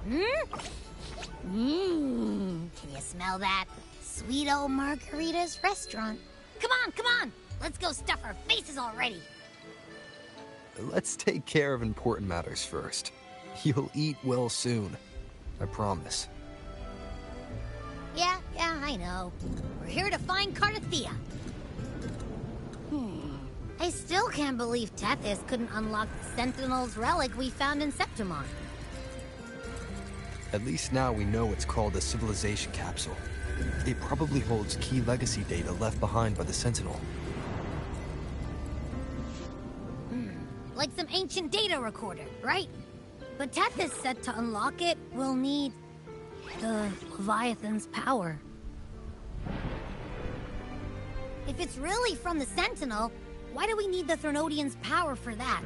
Can you smell that? Sweet old Margarita's restaurant. Come on, come on! Let's go stuff our faces already! Let's take care of important matters first. You'll eat well soon. I promise. Yeah, I know. We're here to find Cardathea. I still can't believe Tethys couldn't unlock the Sentinel's relic we found in Septimon. At least now we know it's called a civilization capsule. It probably holds key legacy data left behind by the Sentinel. Like some ancient data recorder, right? But Tethys said to unlock it, we'll need the Leviathan's power. If it's really from the Sentinel, why do we need the Threnodian's power for that?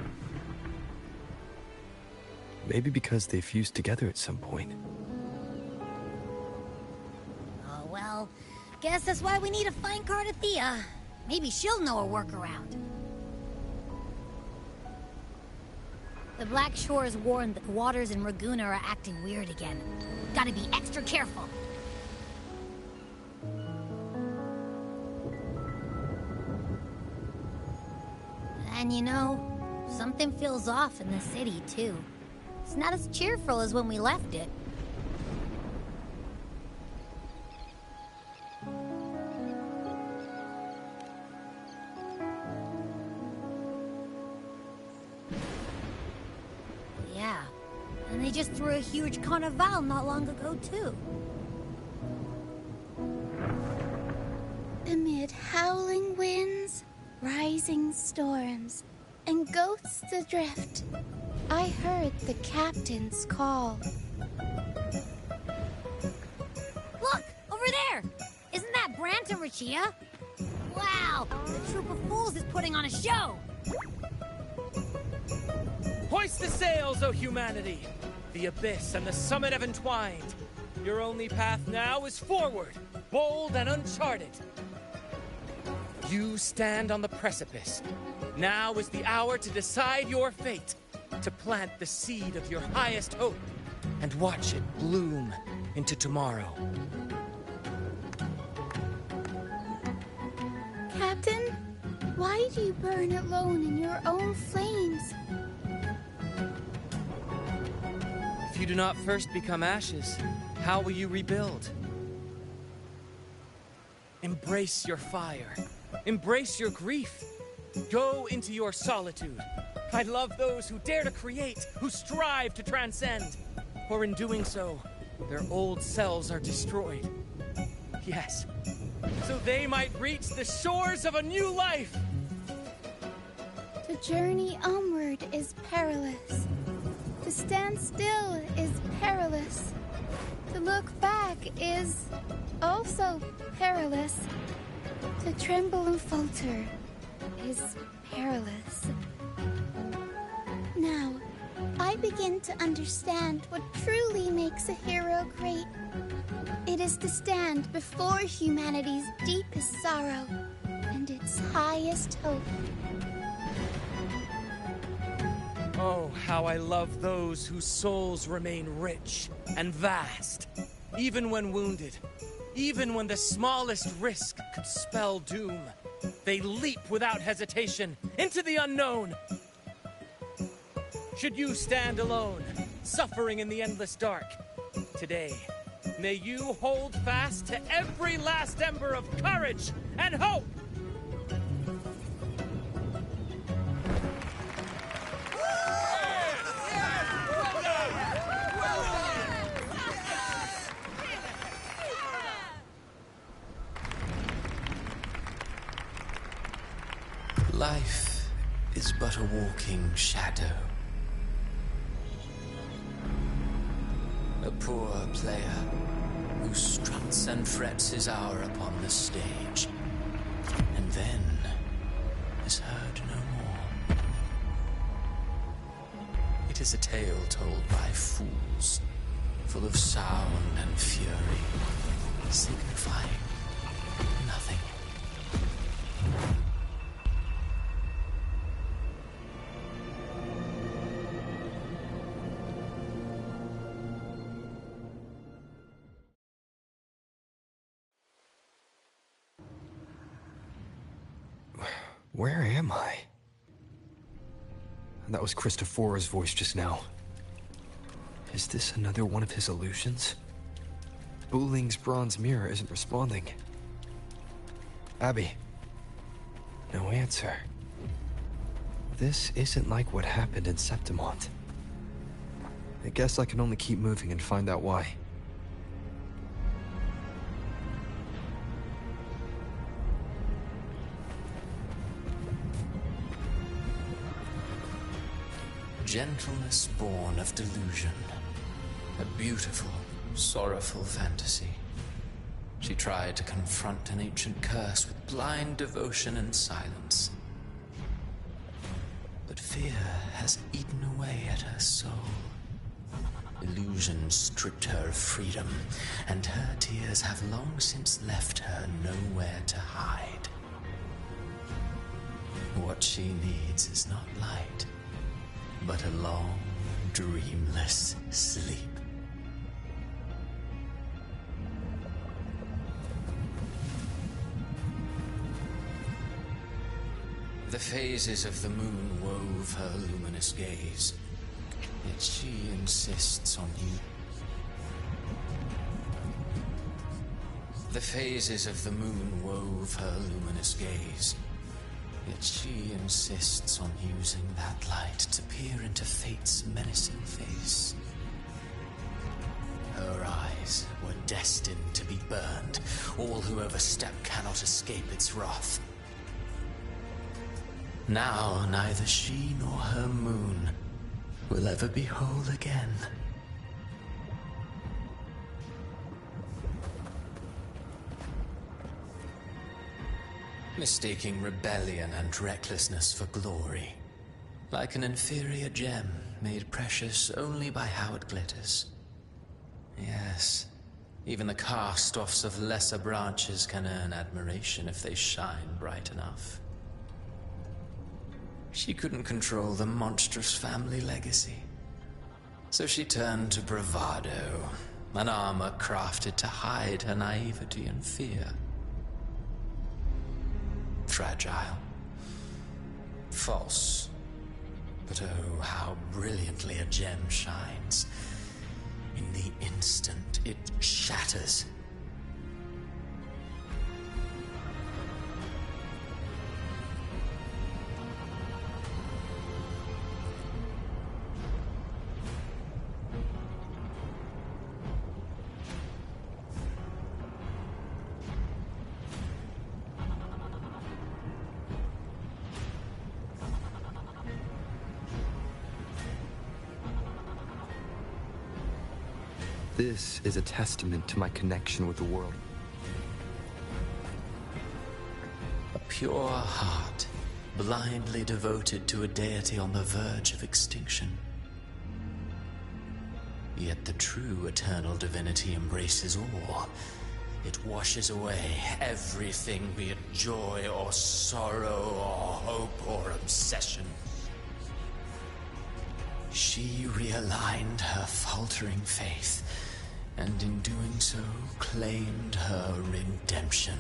Maybe because they fused together at some point. Oh, well, guess that's why we need to find Cardathea. Maybe she'll know a workaround. The Black Shores warned that the waters in Raguna are acting weird again. Gotta be extra careful. And you know, something feels off in the city, too. It's not as cheerful as when we left it. Yeah, and they just threw a huge carnival not long ago, too. Amid howling winds, rising storms, and ghosts adrift, I heard the captain's call. Look! Over there! Isn't that Brant and Rachia? Wow! The troop of fools is putting on a show! Hoist the sails, O humanity! The abyss and the summit have entwined. Your only path now is forward, bold and uncharted. You stand on the precipice. Now is the hour to decide your fate, to plant the seed of your highest hope, and watch it bloom into tomorrow. Captain, why do you burn alone in your own flames? If you do not first become ashes, how will you rebuild? Embrace your fire. Embrace your grief. Go into your solitude. I love those who dare to create, who strive to transcend. For in doing so, their old selves are destroyed. Yes, so they might reach the shores of a new life. The journey onward is perilous. To stand still is perilous. To look back is also perilous. To tremble and falter is perilous. Now, I begin to understand what truly makes a hero great. It is to stand before humanity's deepest sorrow and its highest hope. Oh, how I love those whose souls remain rich and vast, even when wounded. Even when the smallest risk could spell doom, they leap without hesitation into the unknown. Should you stand alone, suffering in the endless dark, today, may you hold fast to every last ember of courage and hope! Life is but a walking shadow. A poor player who struts and frets his hour upon the stage, and then is heard no more. It is a tale told by fools, full of sound and fury, signifying nothing. Where am I? That was Christophora's voice just now. Is this another one of his illusions? Buling's bronze mirror isn't responding. Abby. No answer. This isn't like what happened in Septimont. I guess I can only keep moving and find out why. Gentleness born of delusion. A beautiful, sorrowful fantasy. She tried to confront an ancient curse with blind devotion and silence. But fear has eaten away at her soul. Illusion stripped her of freedom, and her tears have long since left her nowhere to hide. What she needs is not light, but a long, dreamless sleep. The phases of the moon wove her luminous gaze, yet she insists on you. The phases of the moon wove her luminous gaze, yet she insists on using that light to peer into fate's menacing face. Her eyes were destined to be burned. All who overstep cannot escape its wrath. Now neither she nor her moon will ever be whole again. Mistaking rebellion and recklessness for glory, like an inferior gem made precious only by how it glitters. Yes, even the cast-offs of lesser branches can earn admiration if they shine bright enough. She couldn't control the monstrous family legacy, so she turned to bravado, an armor crafted to hide her naivety and fear. Fragile, false, but oh, how brilliantly a gem shines. In the instant it shatters. This is a testament to my connection with the world. A pure heart, blindly devoted to a deity on the verge of extinction. Yet the true eternal divinity embraces all. It washes away everything, be it joy or sorrow or hope or obsession. She realigned her faltering faith, and in doing so, claimed her redemption.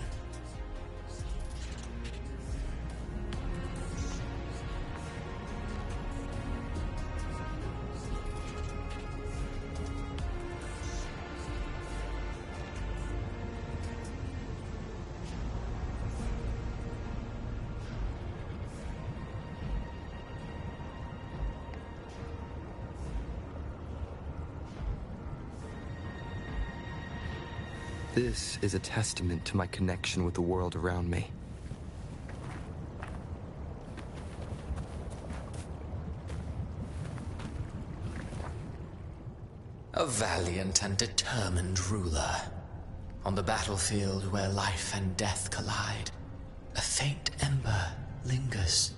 This is a testament to my connection with the world around me. A valiant and determined ruler. On the battlefield where life and death collide, a faint ember lingers,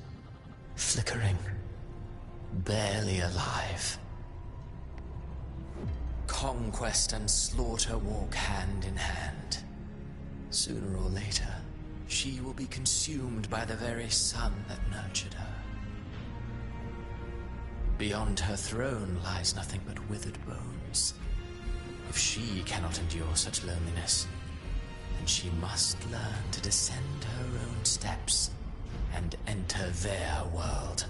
flickering, barely alive. Conquest and slaughter walk hand in hand. Sooner or later, she will be consumed by the very sun that nurtured her. Beyond her throne lies nothing but withered bones. If she cannot endure such loneliness, then she must learn to descend her own steps and enter their world.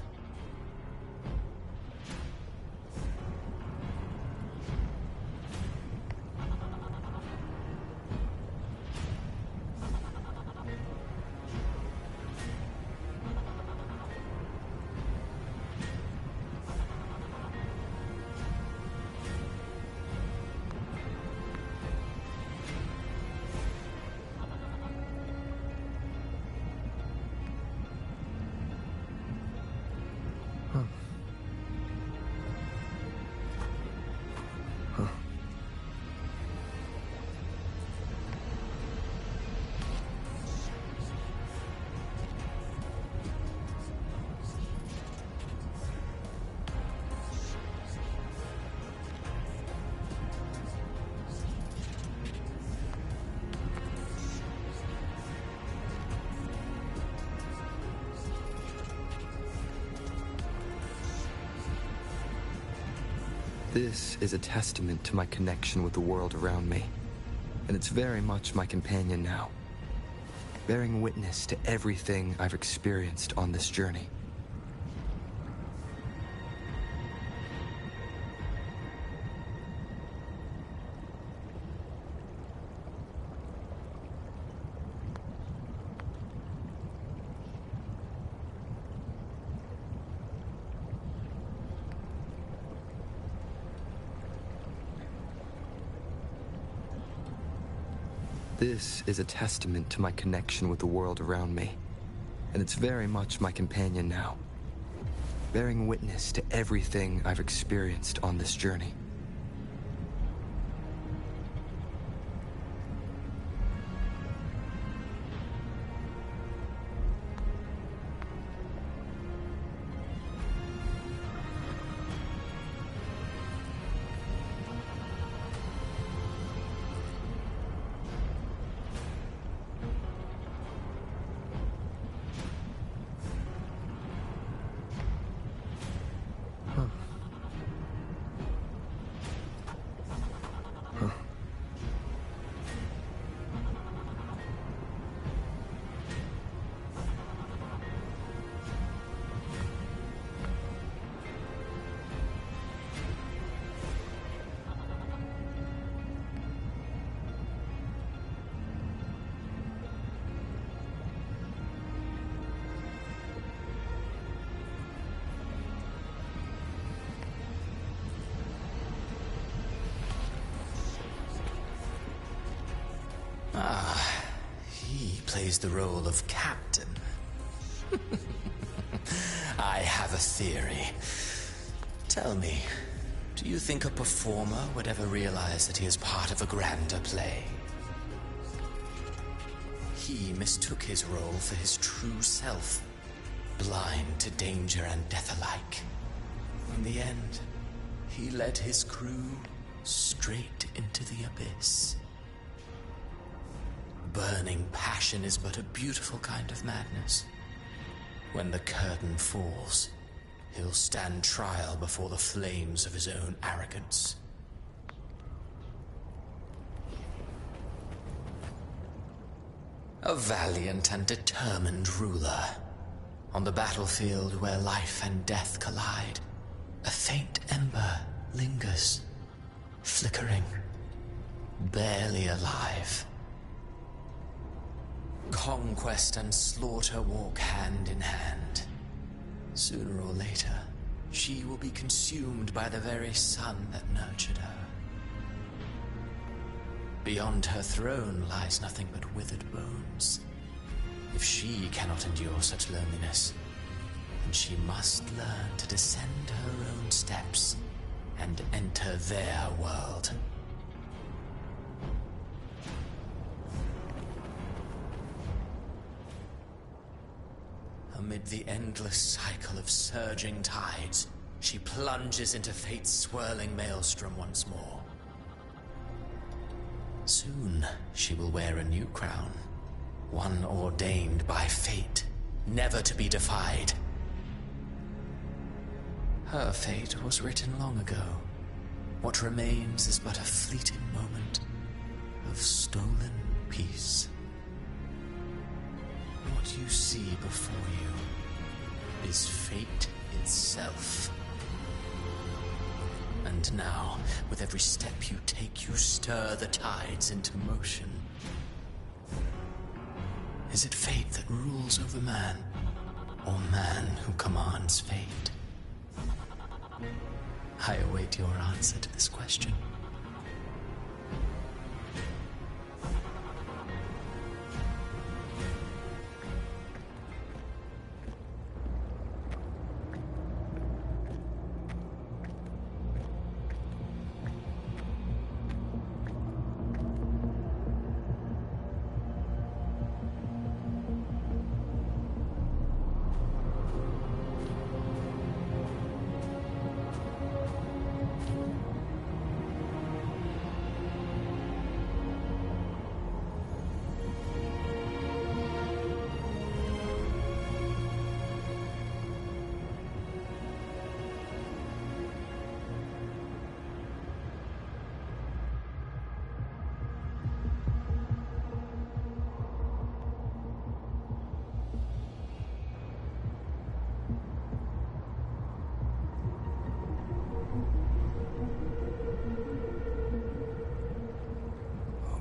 This is a testament to my connection with the world around me, and it's very much my companion now, bearing witness to everything I've experienced on this journey. This is a testament to my connection with the world around me, and it's very much my companion now, bearing witness to everything I've experienced on this journey. He plays the role of captain. I have a theory. Tell me, do you think a performer would ever realize that he is part of a grander play? He mistook his role for his true self, blind to danger and death alike. In the end, he led his crew straight into the abyss. Burning passion is but a beautiful kind of madness. When the curtain falls, he'll stand trial before the flames of his own arrogance. A valiant and determined ruler. On the battlefield where life and death collide, a faint ember lingers, flickering, barely alive. Conquest and slaughter walk hand in hand. Sooner or later, she will be consumed by the very sun that nurtured her. Beyond her throne lies nothing but withered bones. If she cannot endure such loneliness, then she must learn to descend her own steps and enter their world. Amid the endless cycle of surging tides, she plunges into fate's swirling maelstrom once more. Soon, she will wear a new crown, one ordained by fate, never to be defied. Her fate was written long ago. What remains is but a fleeting moment of stolen peace. What you see before you is fate itself. And now, with every step you take, you stir the tides into motion. Is it fate that rules over man, or man who commands fate? I await your answer to this question.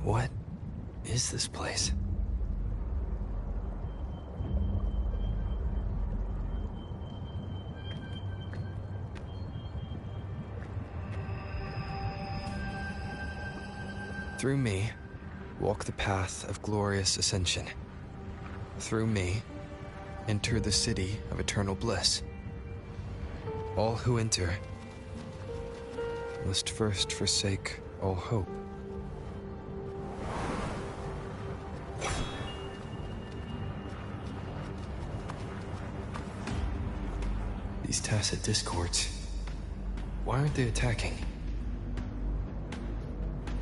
What is this place? Through me, walk the path of glorious ascension. Through me, enter the city of eternal bliss. All who enter must first forsake all hope. These tacit discords, why aren't they attacking?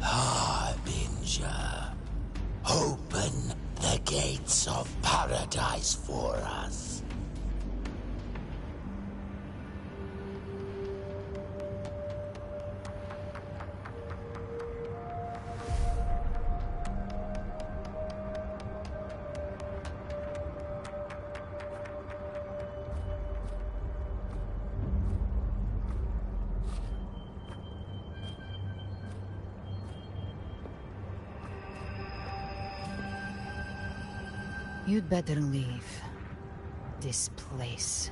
Harbinger, open the gates of paradise for us. You'd better leave. This place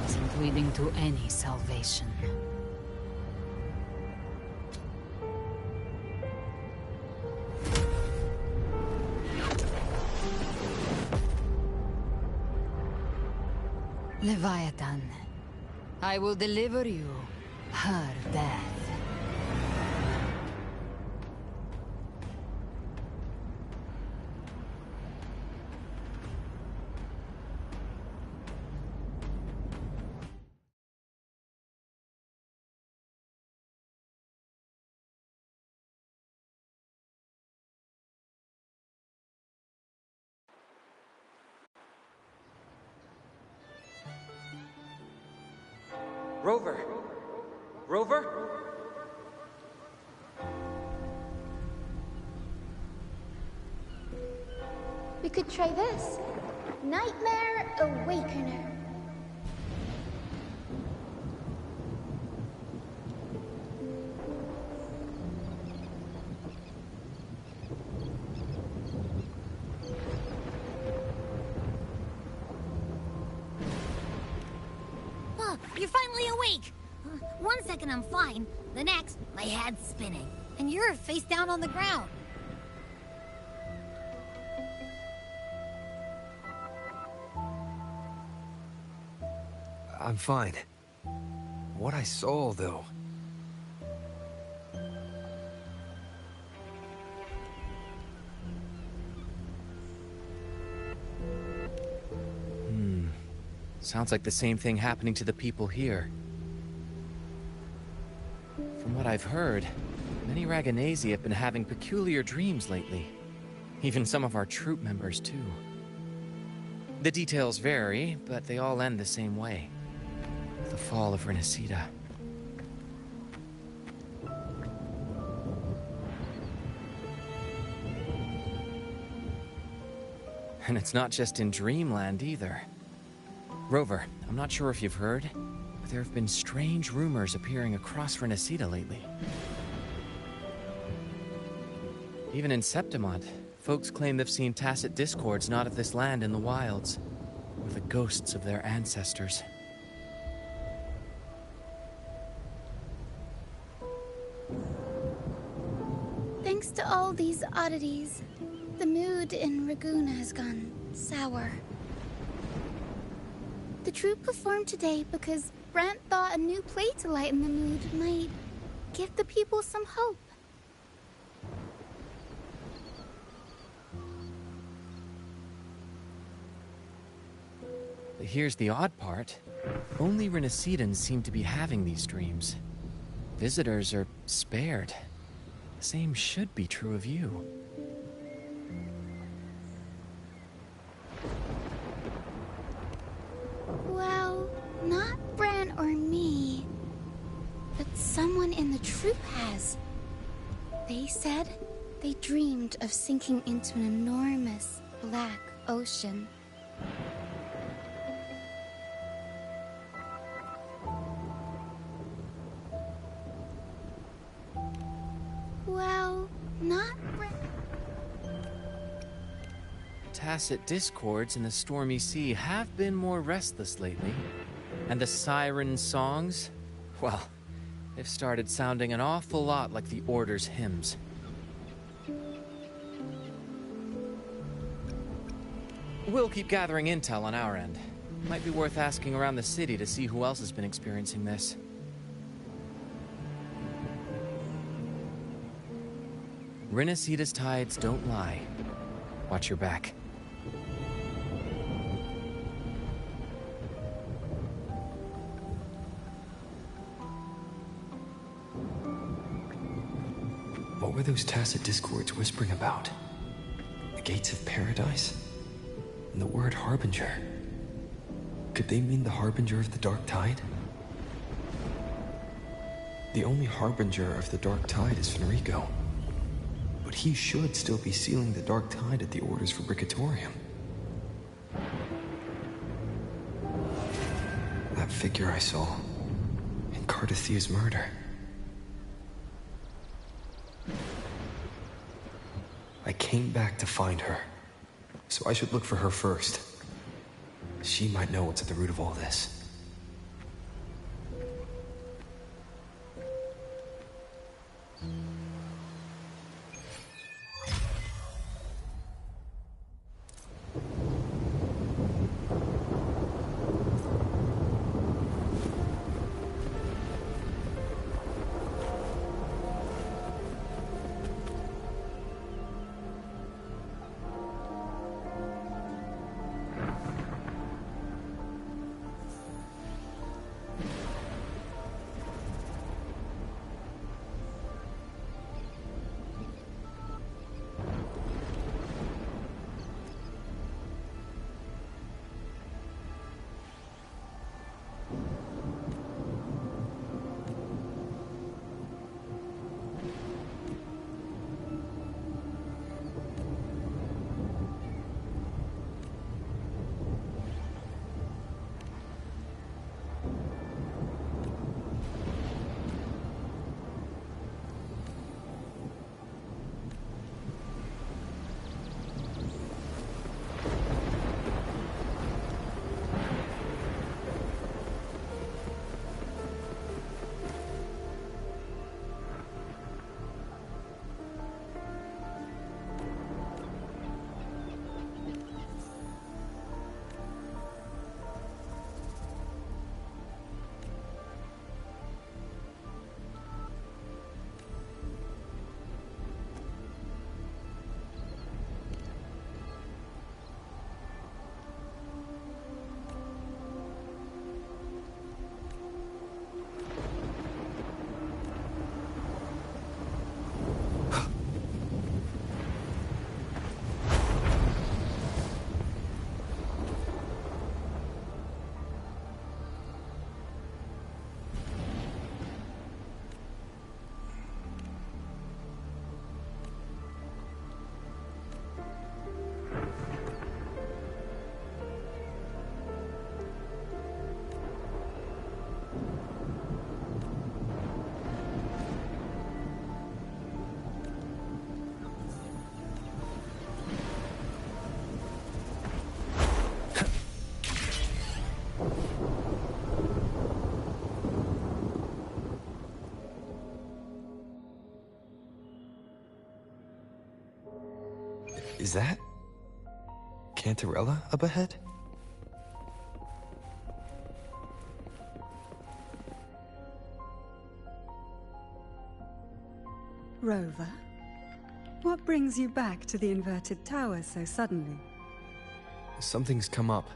isn't leading to any salvation. Leviathan, I will deliver you her death. Rover! Rover? We could try this. Nightmare Awakener. Look, you're finally awake! 1 second I'm fine, the next, my head's spinning. And you're face down on the ground. I'm fine. What I saw, though. Sounds like the same thing happening to the people here. From what I've heard, many Raganesi have been having peculiar dreams lately. Even some of our troop members, too. The details vary, but they all end the same way. The fall of Renacida. And it's not just in Dreamland either. Rover, I'm not sure if you've heard, but there have been strange rumors appearing across Renacita lately. Even in Septimont, folks claim they've seen tacit discords not of this land in the wilds, or the ghosts of their ancestors. Thanks to all these oddities, the mood in Raguna has gone sour. The troupe performed today because Brant thought a new play to lighten the mood might give the people some hope. But here's the odd part. Only Renacitans seem to be having these dreams. Visitors are spared. The same should be true of you. Well, not Bran or me, but someone in the troupe has. They said they dreamed of sinking into an enormous black ocean. Well, not Bran. Tacit discords in the stormy sea have been more restless lately. And the siren songs? Well, they've started sounding an awful lot like the Order's hymns. We'll keep gathering intel on our end. Might be worth asking around the city to see who else has been experiencing this. Renacita's tides don't lie. Watch your back. What were those tacit discords whispering about? The gates of paradise? And the word harbinger? Could they mean the harbinger of the dark tide? The only harbinger of the dark tide is Fenrico. But he should still be sealing the dark tide at the orders for Bricatorium. That figure I saw in Cardathia's murder. I came back to find her, so I should look for her first. She might know what's at the root of all this. Is that Cantarella up ahead? Rover, what brings you back to the inverted tower so suddenly? Something's come up.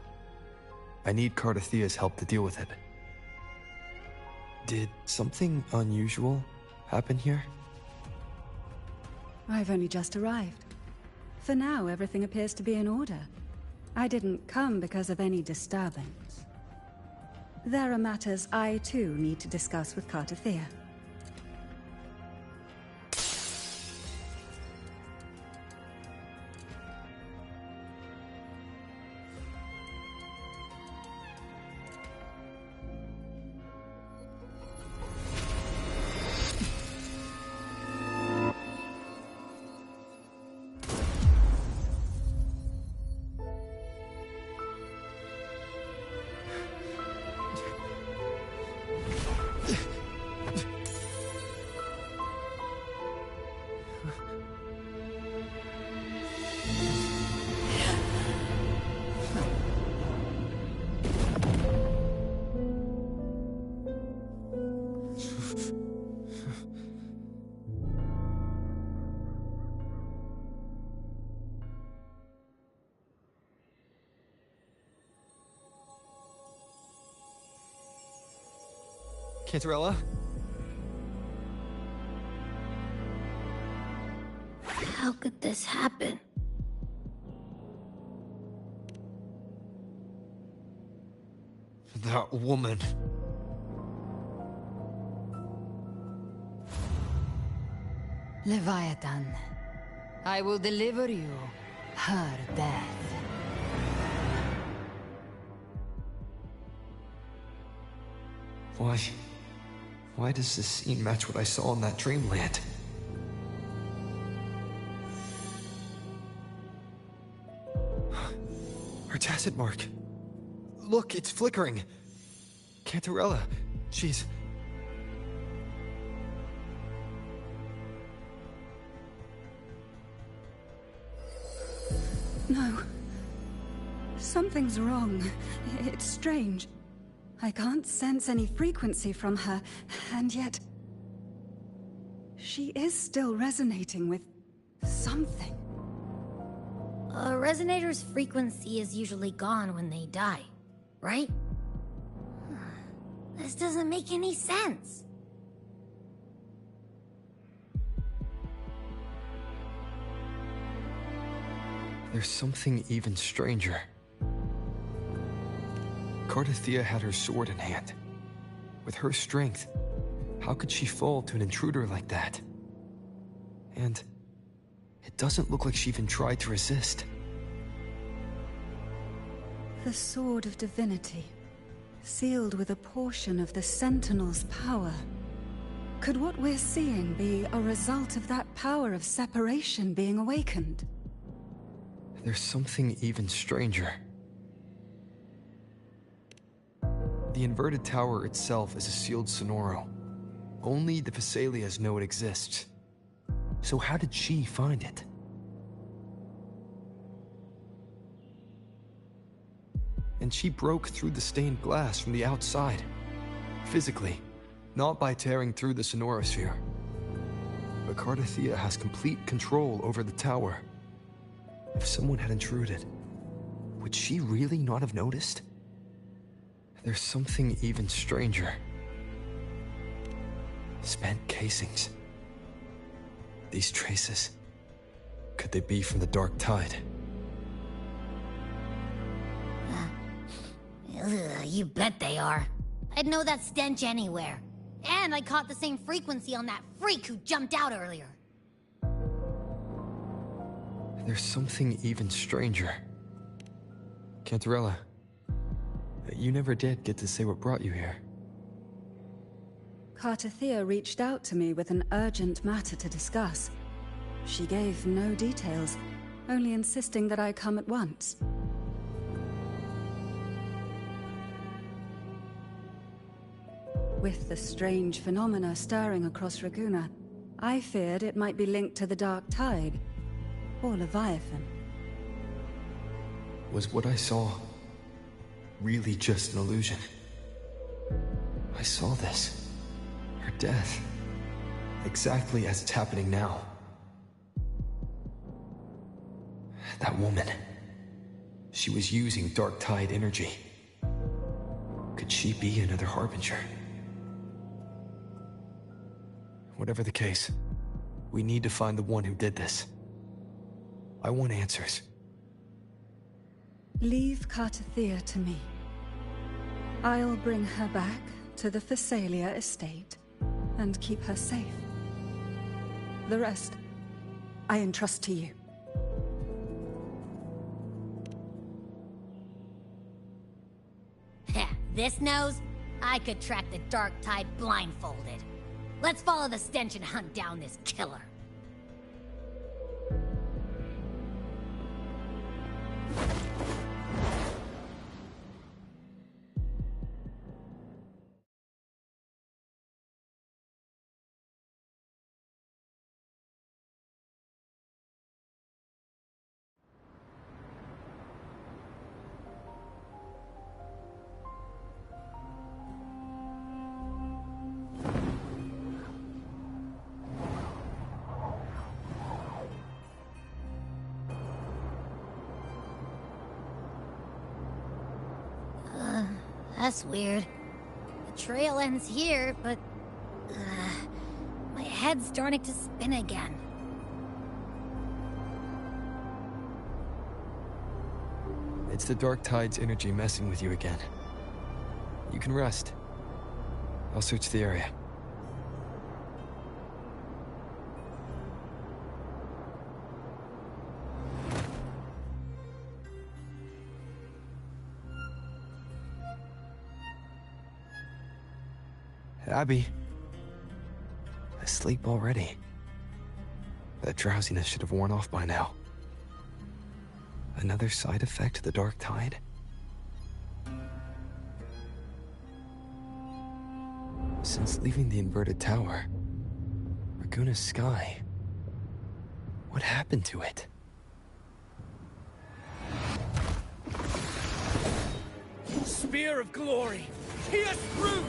I need Cardathea's help to deal with it. Did something unusual happen here? I've only just arrived. For now, everything appears to be in order. I didn't come because of any disturbance. There are matters I, too, need to discuss with Cardathea. Cantarella? How could this happen? That woman. Leviathan, I will deliver you her death. Why does this scene match what I saw in that dreamland? Her tacit mark. Look, it's flickering. Cantarella, she's... No. Something's wrong. It's strange. I can't sense any frequency from her, and yet... she is still resonating with... something. A resonator's frequency is usually gone when they die, right? This doesn't make any sense. There's something even stranger. Cardathea had her sword in hand. With her strength, how could she fall to an intruder like that? And it doesn't look like she even tried to resist. The Sword of Divinity, sealed with a portion of the Sentinel's power. Could what we're seeing be a result of that power of separation being awakened? There's something even stranger. The inverted tower itself is a sealed sonoro. Only the Vesalias know it exists. So how did she find it? And she broke through the stained glass from the outside. Physically, not by tearing through the sonorosphere. But Cardathea has complete control over the tower. If someone had intruded, would she really not have noticed? There's something even stranger. Spent casings. These traces, could they be from the Dark Tide? You bet they are. I'd know that stench anywhere. And I caught the same frequency on that freak who jumped out earlier. There's something even stranger. Cantarella, you never did get to say what brought you here. Cardathea reached out to me with an urgent matter to discuss. She gave no details, only insisting that I come at once. With the strange phenomena stirring across Raguna, I feared it might be linked to the Dark Tide, or Leviathan. Was what I saw really just an illusion? I saw this. Her death. Exactly as it's happening now. That woman. She was using Dark Tide energy. Could she be another Harbinger? Whatever the case, we need to find the one who did this. I want answers. Leave Cartathea to me. I'll bring her back to the Phasalia estate and keep her safe. The rest, I entrust to you. Heh, this nose? I could track the Dark Tide blindfolded. Let's follow the stench and hunt down this killer. That's weird. The trail ends here, but... my head's starting to spin again. It's the Dark Tide's energy messing with you again. You can rest. I'll search the area. Abby. Asleep already. That drowsiness should have worn off by now. Another side effect of the Dark Tide? Since leaving the inverted tower, Raguna's sky... What happened to it? Spear of glory! Pierce through!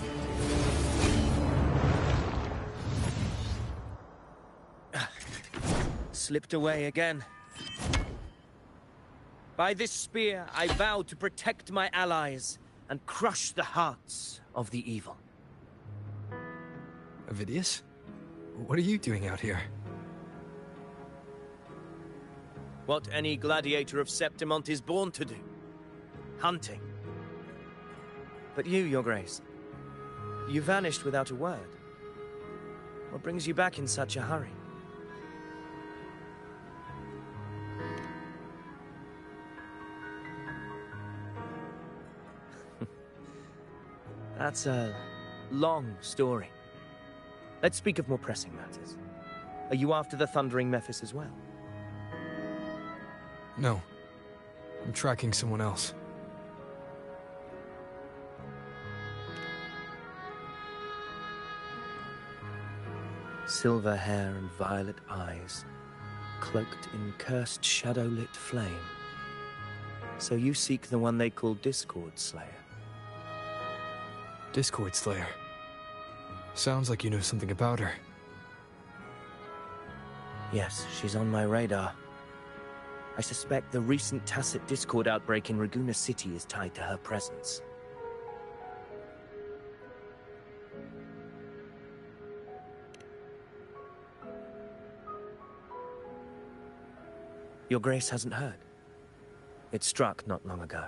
Slipped away again. By this spear, I vow to protect my allies and crush the hearts of the evil. Avidius? What are you doing out here? What any gladiator of Septimont is born to do. Hunting. But you, Your Grace, you vanished without a word. What brings you back in such a hurry? That's a long story. Let's speak of more pressing matters. Are you after the Thundering Mephis as well? No. I'm tracking someone else. Silver hair and violet eyes, cloaked in cursed shadow-lit flame. So you seek the one they call Discord Slayer. Discord Slayer. Sounds like you know something about her. Yes, she's on my radar. I suspect the recent tacit Discord outbreak in Raguna City is tied to her presence. Your Grace hasn't heard. It struck not long ago.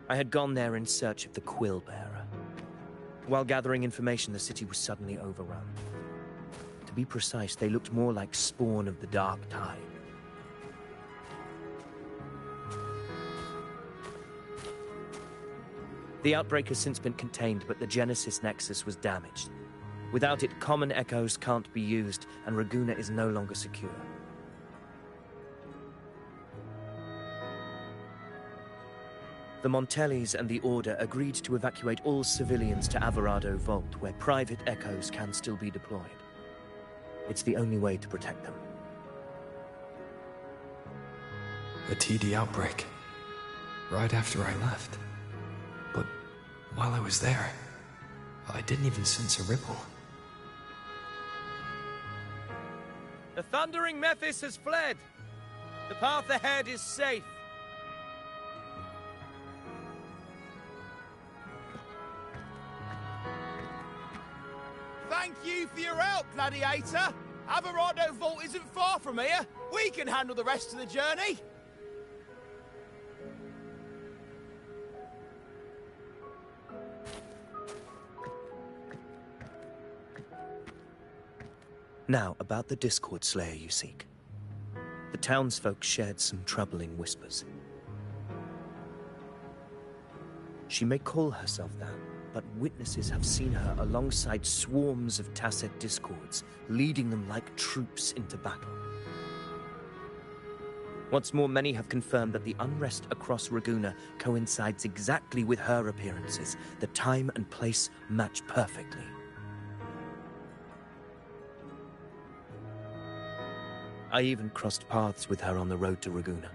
I had gone there in search of the Quill Bearer. While gathering information, the city was suddenly overrun. To be precise, they looked more like spawn of the Dark Tide. The outbreak has since been contained, but the Genesis Nexus was damaged. Without it, common echoes can't be used, and Raguna is no longer secure. The Montellis and the Order agreed to evacuate all civilians to Averado Vault, where private echoes can still be deployed. It's the only way to protect them. A TD outbreak. Right after I left. But while I was there, I didn't even sense a ripple. The thundering Mephis has fled. The path ahead is safe. Thank you for your help, Gladiator. Averado Vault isn't far from here. We can handle the rest of the journey. Now, about the Discord Slayer you seek. The townsfolk shared some troubling whispers. She may call herself that, but witnesses have seen her alongside swarms of Tacet Discords, leading them like troops into battle. What's more, many have confirmed that the unrest across Raguna coincides exactly with her appearances. The time and place match perfectly. I even crossed paths with her on the road to Raguna.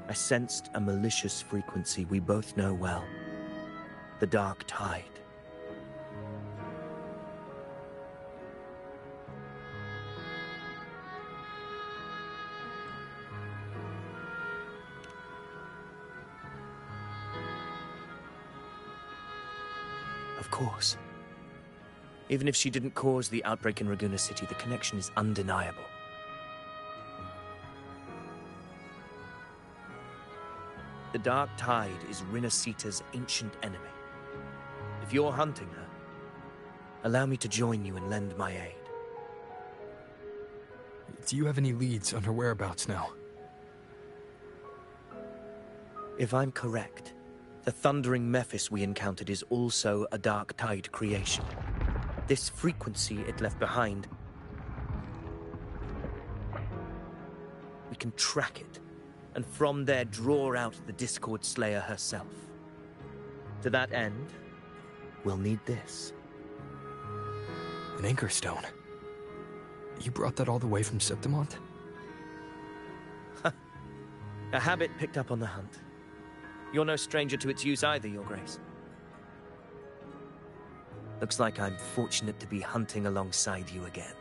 I sensed a malicious frequency we both know well. The Dark Tide. Of course. Even if she didn't cause the outbreak in Raguna City, the connection is undeniable. The Dark Tide is Rinasita's ancient enemy. If you're hunting her, allow me to join you and lend my aid. Do you have any leads on her whereabouts now? If I'm correct, the thundering Mephis we encountered is also a Dark Tide creation. This frequency it left behind, we can track it, and from there draw out the Discord Slayer herself. To that end, we'll need this. An anchor stone. You brought that all the way from Septimont? A habit picked up on the hunt. You're no stranger to its use either, Your Grace. Looks like I'm fortunate to be hunting alongside you again.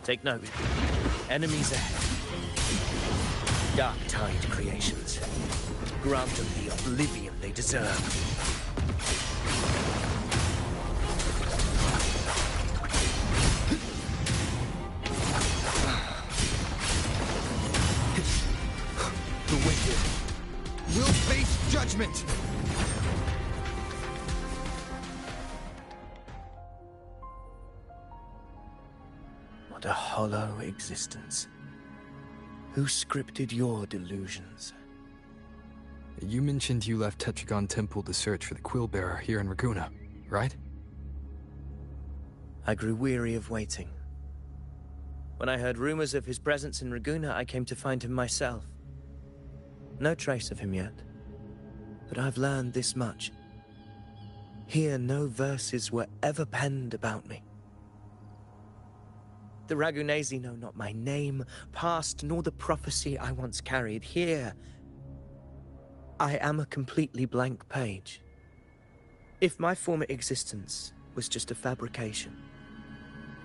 Take note. Enemies ahead. Dark Tide creations. Grant them the oblivion they deserve. The wicked will face judgment! What a hollow existence. Who scripted your delusions? You mentioned you left Tetragon Temple to search for the Quill Bearer here in Raguna, right? I grew weary of waiting. When I heard rumors of his presence in Raguna, I came to find him myself. No trace of him yet, but I've learned this much. Here, no verses were ever penned about me. The Ragunesi know not my name, past, nor the prophecy I once carried. Here, I am a completely blank page. If my former existence was just a fabrication,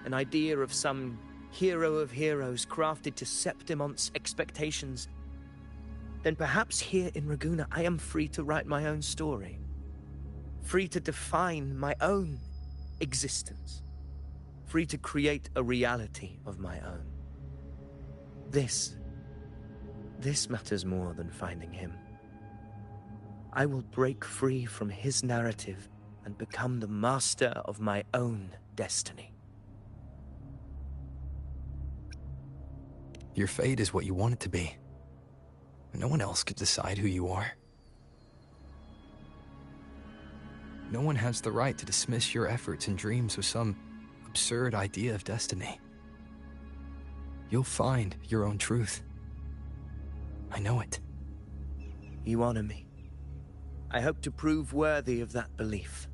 an idea of some hero of heroes crafted to Septimont's expectations, then perhaps here in Raguna I am free to write my own story. Free to define my own existence. Free to create a reality of my own. This matters more than finding him. I will break free from his narrative and become the master of my own destiny. Your fate is what you want it to be. No one else could decide who you are. No one has the right to dismiss your efforts and dreams with some absurd idea of destiny. You'll find your own truth. I know it. You honor me. I hope to prove worthy of that belief.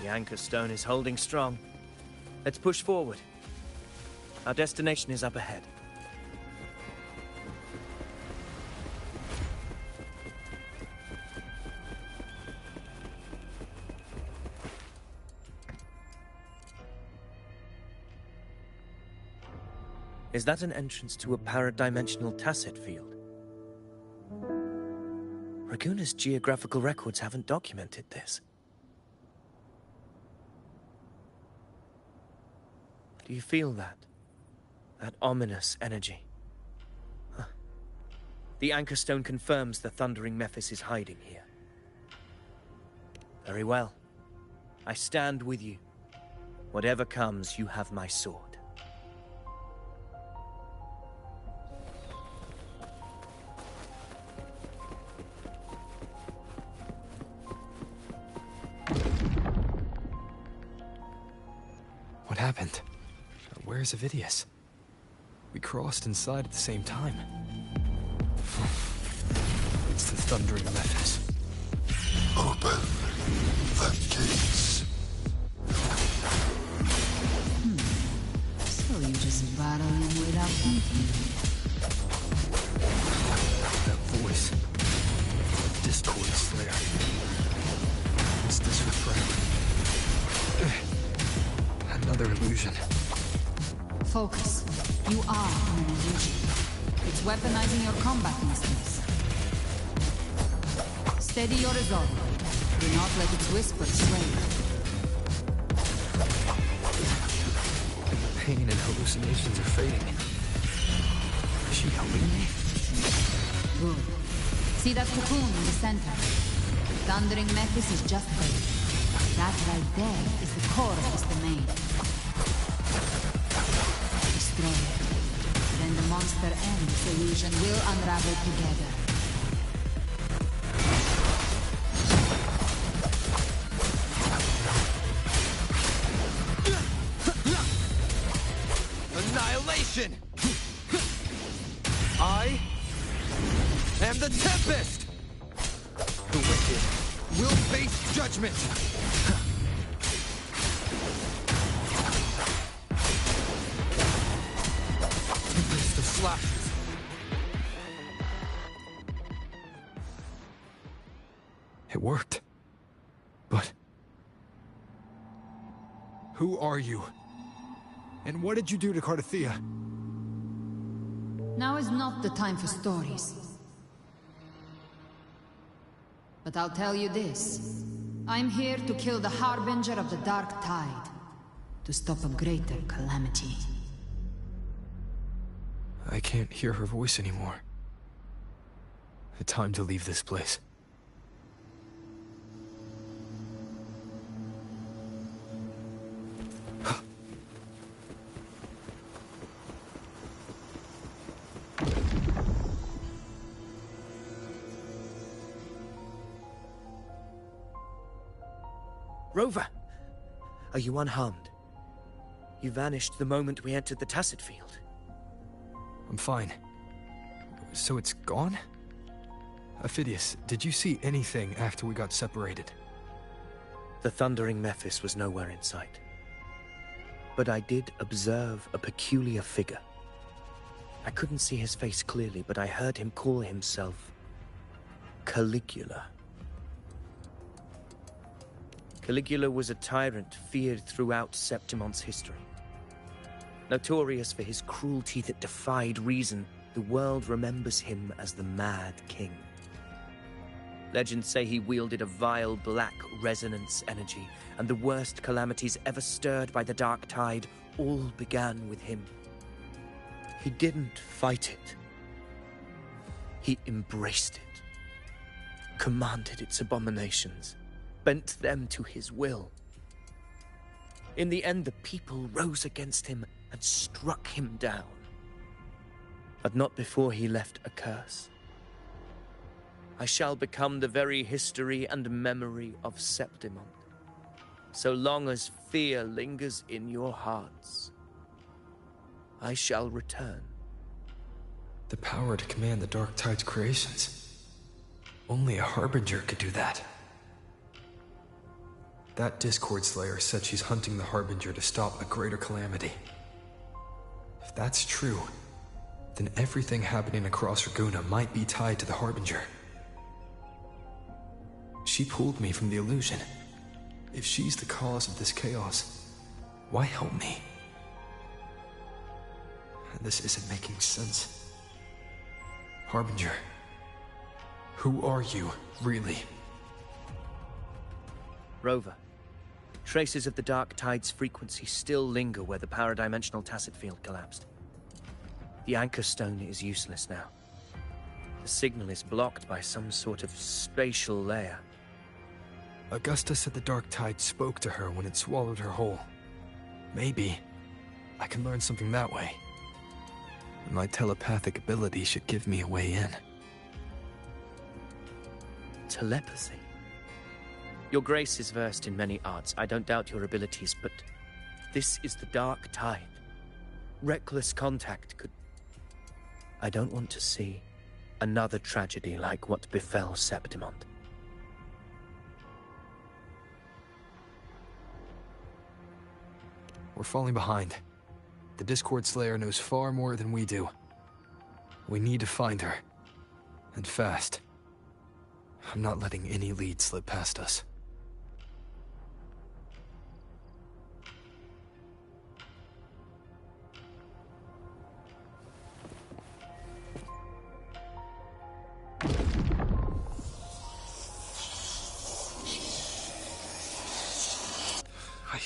The anchor stone is holding strong. Let's push forward. Our destination is up ahead. Is that an entrance to a paradimensional tacit field? Raguna's geographical records haven't documented this. Do you feel that? That ominous energy? Huh. The anchor stone confirms the thundering Mephis is hiding here. Very well. I stand with you. Whatever comes, you have my sword. What happened? Where's Avidius? We crossed inside at the same time. It's the thundering Mephis. Open the gates. So you just battle him without thinking. That voice. Discord Slayer. What's this refrain? Another illusion. Focus. You are an illusion. It's weaponizing your combat instincts. Steady your resolve. Do not let its whisper sway you. The pain and hallucinations are fading. Is she helping me? Good. See that cocoon in the center? The thundering Mephis is just there. That right there is the core of his domain. Destroy it. Then the monster and its illusion will unravel together. Annihilation! I am the Tempest! The wicked will face judgment! Tempest of slashes. It worked. But who are you? And what did you do to Cardathea? Now is not the time for stories. But I'll tell you this. I'm here to kill the Harbinger of the Dark Tide. To stop a greater calamity. I can't hear her voice anymore. Time to leave this place. Rover! Are you unharmed? You vanished the moment we entered the Tacit Field. I'm fine. So it's gone? Aphidius, did you see anything after we got separated? The thundering Mephis was nowhere in sight. but I did observe a peculiar figure. I couldn't see his face clearly, but I heard him call himself Caligula. Caligula was a tyrant feared throughout Septimon's history. Notorious for his cruelty that defied reason, the world remembers him as the Mad King. Legends say he wielded a vile black resonance energy, and the worst calamities ever stirred by the Dark Tide all began with him. He didn't fight it. He embraced it, commanded its abominations, bent them to his will. In the end, the people rose against him and struck him down. But not before he left a curse. I shall become the very history and memory of Septimon, so long as fear lingers in your hearts. I shall return. The power to command the Dark Tide's creations. Only a Harbinger could do that. That Discord Slayer said she's hunting the Harbinger to stop a greater calamity. If that's true, then everything happening across Raguna might be tied to the Harbinger. She pulled me from the illusion. If she's the cause of this chaos, why help me? This isn't making sense. Harbinger, who are you, really? Rover, traces of the Dark Tide's frequency still linger where the paradimensional tacit field collapsed. The anchor stone is useless now. The signal is blocked by some sort of spatial layer. Augusta said the Dark Tide spoke to her when it swallowed her whole. Maybe I can learn something that way. My telepathic ability should give me a way in. Telepathy? Your Grace is versed in many arts. I don't doubt your abilities, but this is the Dark Tide. Reckless contact could... I don't want to see another tragedy like what befell Septimon. We're falling behind. The Discord Slayer knows far more than we do. We need to find her. And fast. I'm not letting any lead slip past us.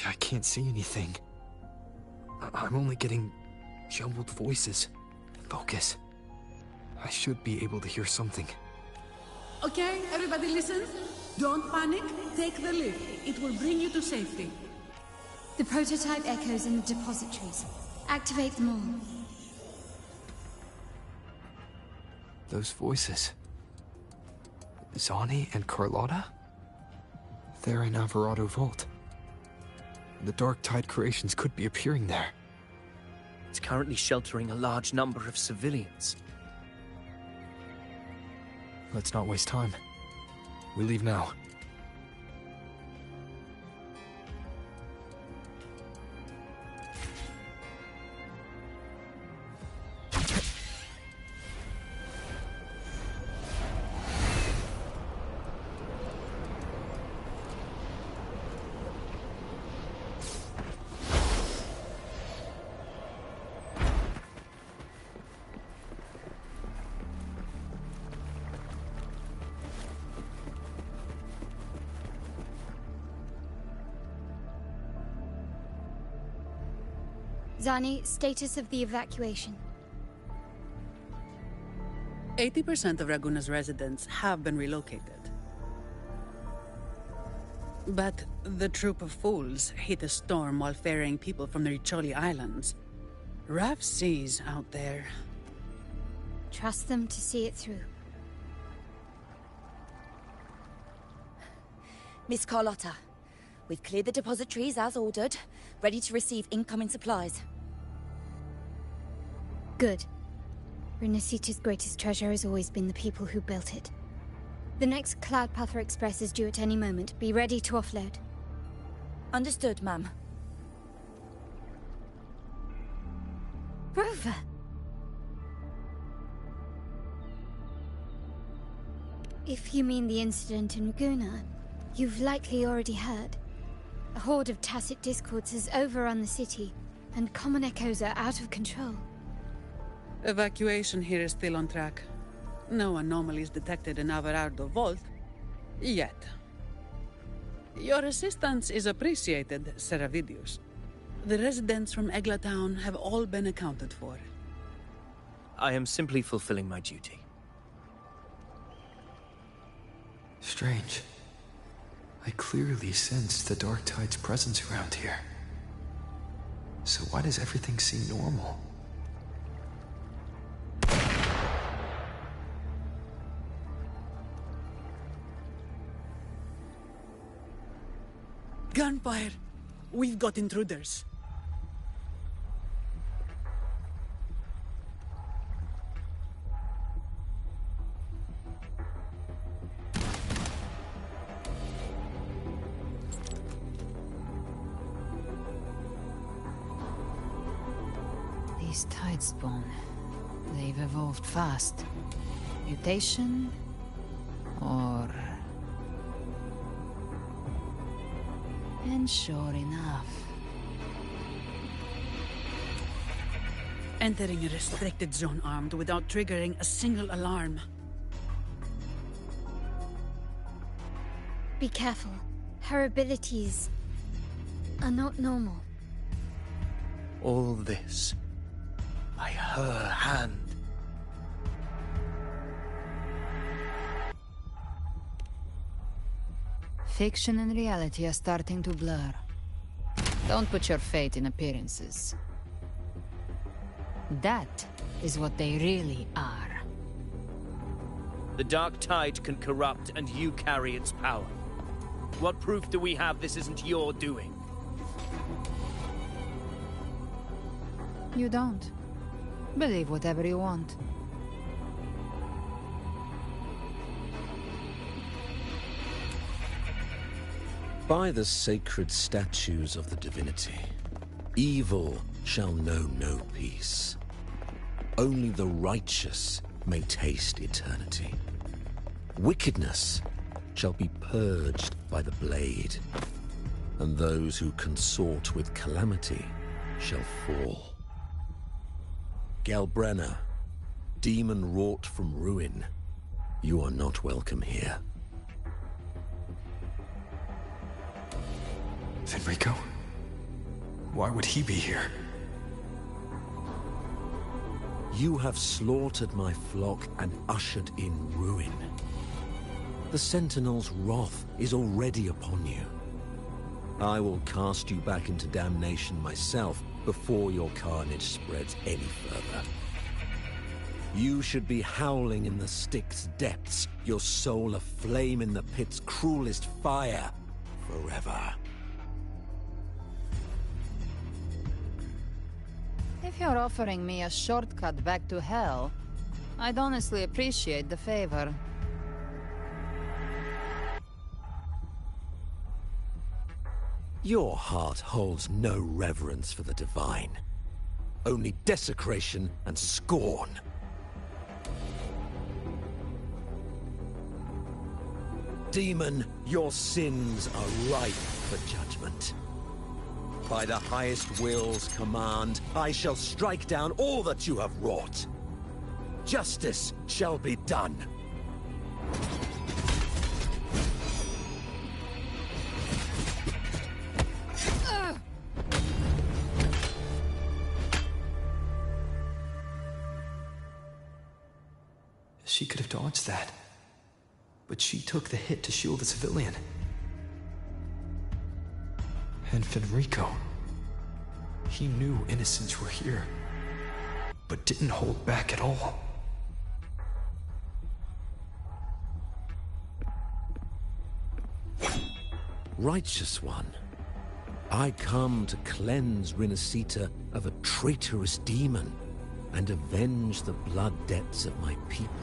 I can't see anything. I'm only getting jumbled voices. Focus. I should be able to hear something. Okay, everybody listen. Don't panic. Take the lift. It will bring you to safety. The prototype echoes in the depositories. Activate them all. Those voices. Zani and Carlotta? They're in Alvarado Vault. The Dark Tide creations could be appearing there. It's currently sheltering a large number of civilians. Let's not waste time. We leave now. Zani, status of the evacuation. 80% of Raguna's residents have been relocated. But the troop of fools hit a storm while ferrying people from the Riccioli Islands. Rough seas out there. Trust them to see it through. Miss Carlotta, we've cleared the depositories as ordered, ready to receive incoming supplies. Good. Renacita's greatest treasure has always been the people who built it. The next Cloudpather Express is due at any moment. Be ready to offload. Understood, ma'am. Rover! If you mean the incident in Raguna, you've likely already heard. A horde of tacit discords has overrun the city, and common echoes are out of control. Evacuation here is still on track. No anomalies detected in Averardo Vault. Yet. Your assistance is appreciated, Seravidius. The residents from Egla Town have all been accounted for. I am simply fulfilling my duty. Strange. I clearly sensed the Dark Tide's presence around here. So why does everything seem normal? Gunfire! We've got intruders. These Tidespawn, they've evolved fast. Mutation? Or... And sure enough... Entering a restricted zone armed without triggering a single alarm. Be careful. Her abilities are not normal. All this by her hand. Fiction and reality are starting to blur. Don't put your faith in appearances. That is what they really are. The Dark Tide can corrupt, and you carry its power. What proof do we have this isn't your doing? You don't. Believe whatever you want. By the sacred statues of the divinity, evil shall know no peace. Only the righteous may taste eternity. Wickedness shall be purged by the blade, and those who consort with calamity shall fall. Galbrenna, demon wrought from ruin, you are not welcome here. Fenrico? Why would he be here? You have slaughtered my flock and ushered in ruin. The Sentinel's wrath is already upon you. I will cast you back into damnation myself before your carnage spreads any further. You should be howling in the Styx depths, your soul aflame in the pit's cruelest fire, forever. If you're offering me a shortcut back to hell, I'd honestly appreciate the favor. Your heart holds no reverence for the divine. Only desecration and scorn. Demon, your sins are ripe for judgment. By the highest will's command, I shall strike down all that you have wrought. Justice shall be done. She could have dodged that. But she took the hit to shield the civilian. And Fenrico. He knew innocents were here, but didn't hold back at all. Righteous one, I come to cleanse Rinascita of a traitorous demon and avenge the blood debts of my people.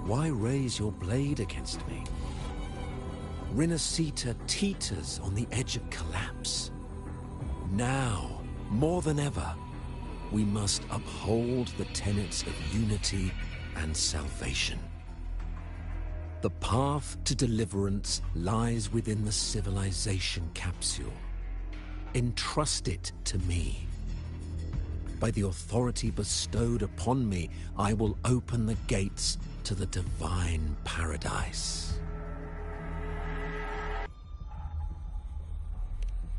Why raise your blade against me? Rinascita teeters on the edge of collapse. Now, more than ever, we must uphold the tenets of unity and salvation. The path to deliverance lies within the civilization capsule. Entrust it to me. By the authority bestowed upon me, I will open the gates to the divine paradise.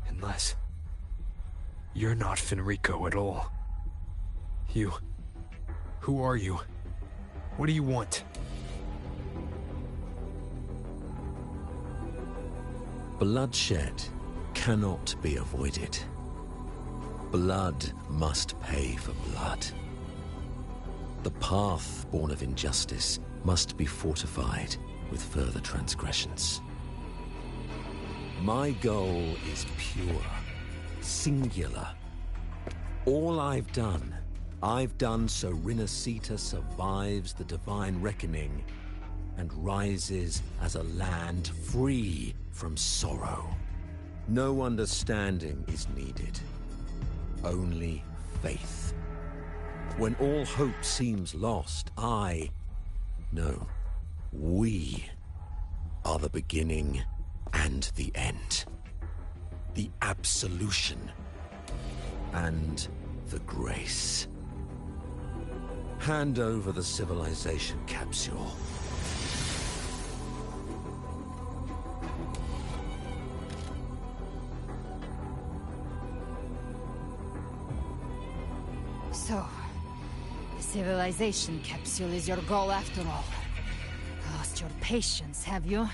Unless... you're not Fenrico at all. You... who are you? What do you want? Bloodshed cannot be avoided. Blood must pay for blood. The path born of injustice must be fortified with further transgressions. My goal is pure, singular. All I've done so Rinascita survives the divine reckoning and rises as a land free from sorrow. No understanding is needed, only faith. When all hope seems lost, we are the beginning and the end. The absolution and the grace. Hand over the civilization capsule. So, the civilization capsule is your goal after all. Lost your patience, have you?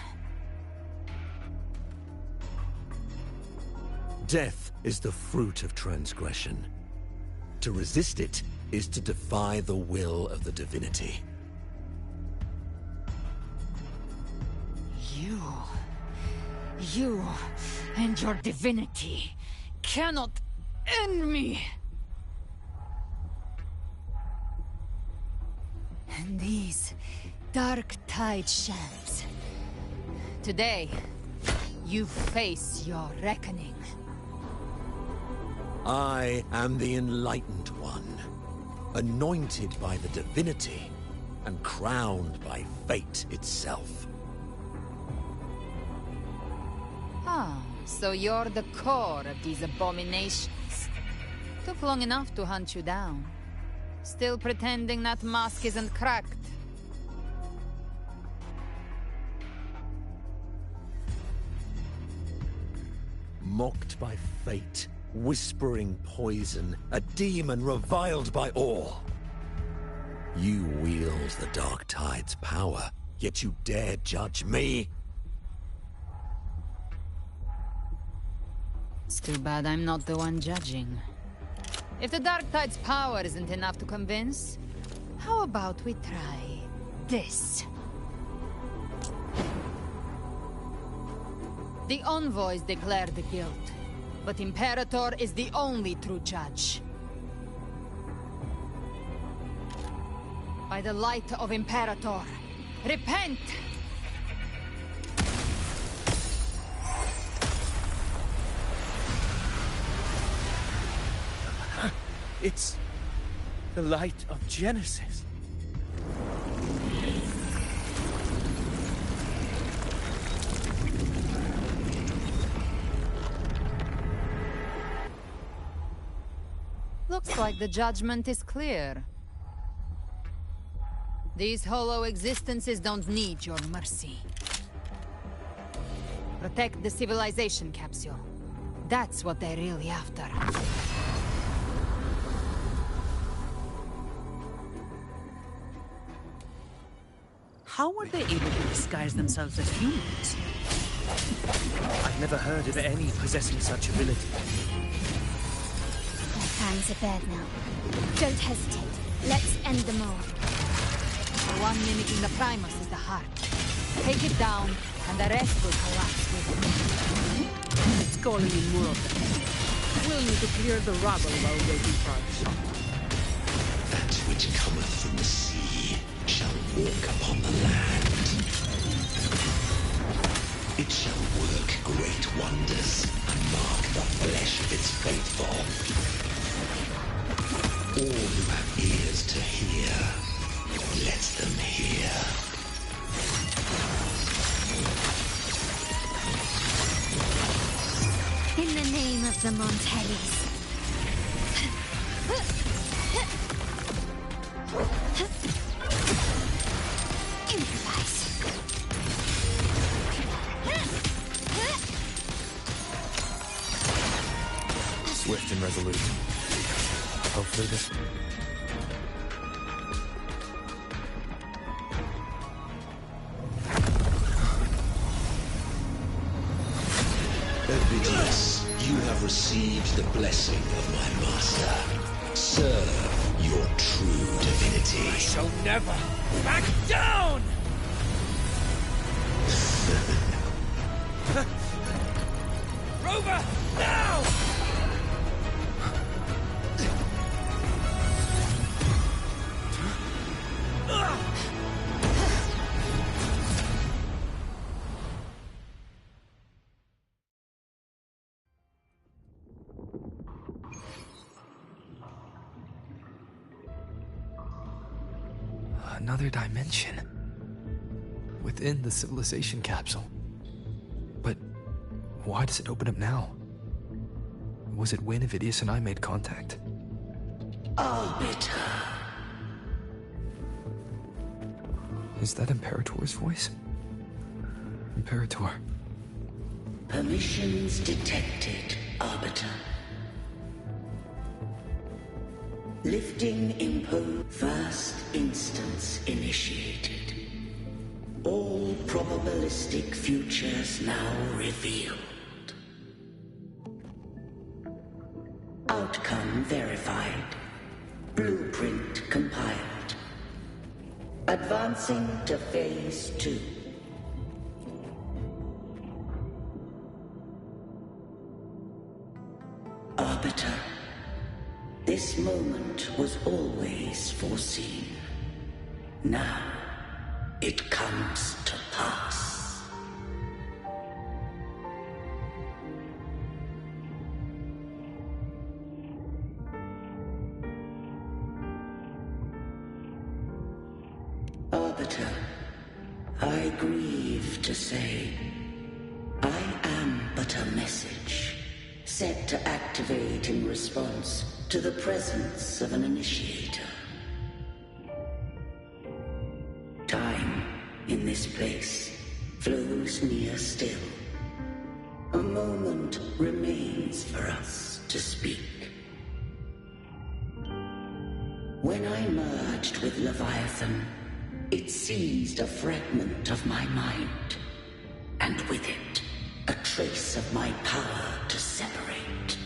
Death is the fruit of transgression. To resist it is to defy the will of the divinity. You and your divinity cannot end me! And these dark tide shams. Today, you face your reckoning. I am the Enlightened One, anointed by the divinity and crowned by fate itself. Ah, so you're the core of these abominations. Took long enough to hunt you down. Still pretending that mask isn't cracked. Mocked by fate, whispering poison, a demon reviled by all. You wield the Dark Tide's power, yet you dare judge me? It's too bad I'm not the one judging. If the Dark Tide's power isn't enough to convince, how about we try this? The envoys declare the guilt, but Imperator is the only true judge. By the light of Imperator, repent! It's the light of Genesis. Looks like the judgment is clear. These hollow existences don't need your mercy. Protect the civilization capsule. That's what they're really after. How were they able to disguise themselves as humans? I've never heard of any possessing such ability. My fangs are bared now. Don't hesitate. Let's end them all. The one mimicking the Primus is the heart. Take it down, and the rest will collapse with it. It's calling in more of them. We'll need to clear the rubble while waiting for our shot. That which cometh from the sea shall walk upon the land. It shall work great wonders and mark the flesh of its faithful. All who have ears to hear, let them hear. In the name of the Montellis. Improvise. Swift and resolute. Hopefully this... Ovidius, you have received the blessing of my master. Serve your true divinity. I shall never back down! Rover, now! Another dimension. Within the civilization capsule. But why does it open up now? Was it when Ovidius and I made contact? Arbiter. Is that Imperator's voice? Imperator. Permissions detected, Arbiter. Lifting impo. First instance initiated. All probabilistic futures now revealed. Outcome verified. Blueprint compiled. Advancing to phase 2. Arbiter. This moment was always foreseen. Now, it comes to pass. Arbiter, I grieve to say, I am but a message, set to activate in response to the presence of an initiator. Time, in this place, flows near still. A moment remains for us to speak. When I merged with Leviathan, it seized a fragment of my mind, and with it, a trace of my power to separate.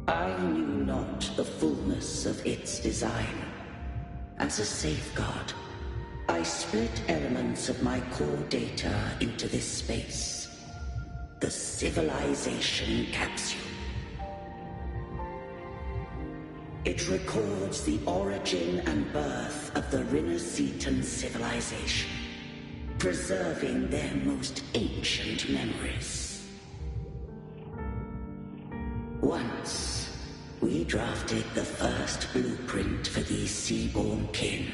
I knew not the fullness of its design. As a safeguard, I split elements of my core data into this space. The civilization capsule. It records the origin and birth of the Rinnocetan civilization, preserving their most ancient memories. Once, we drafted the first blueprint for these seaborn kin.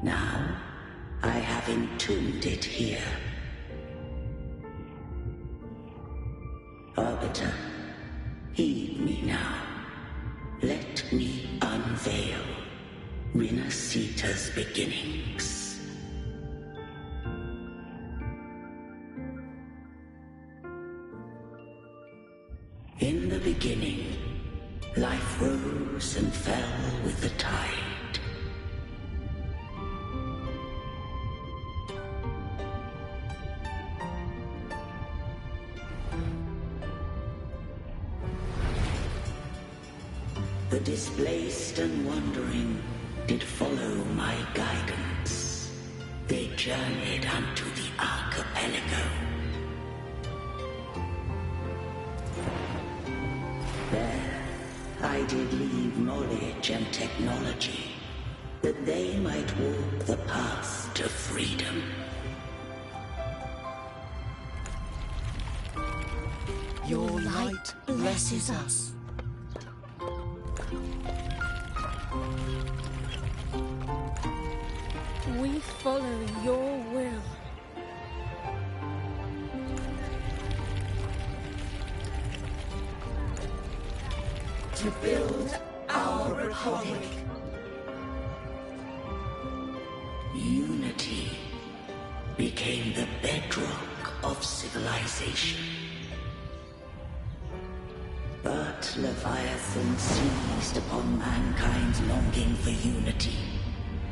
Now, I have entombed it here. Arbiter, heed me now. Let me unveil Rinnocetan's beginnings. In the beginning, life rose and fell with the tide. The displaced and wandering did follow my guidance. They journeyed unto the archipelago. There, I did leave knowledge and technology, that they might walk the path to freedom. Your light blesses us. following your will. To build our republic. Unity became the bedrock of civilization. But Leviathan seized upon mankind's longing for unity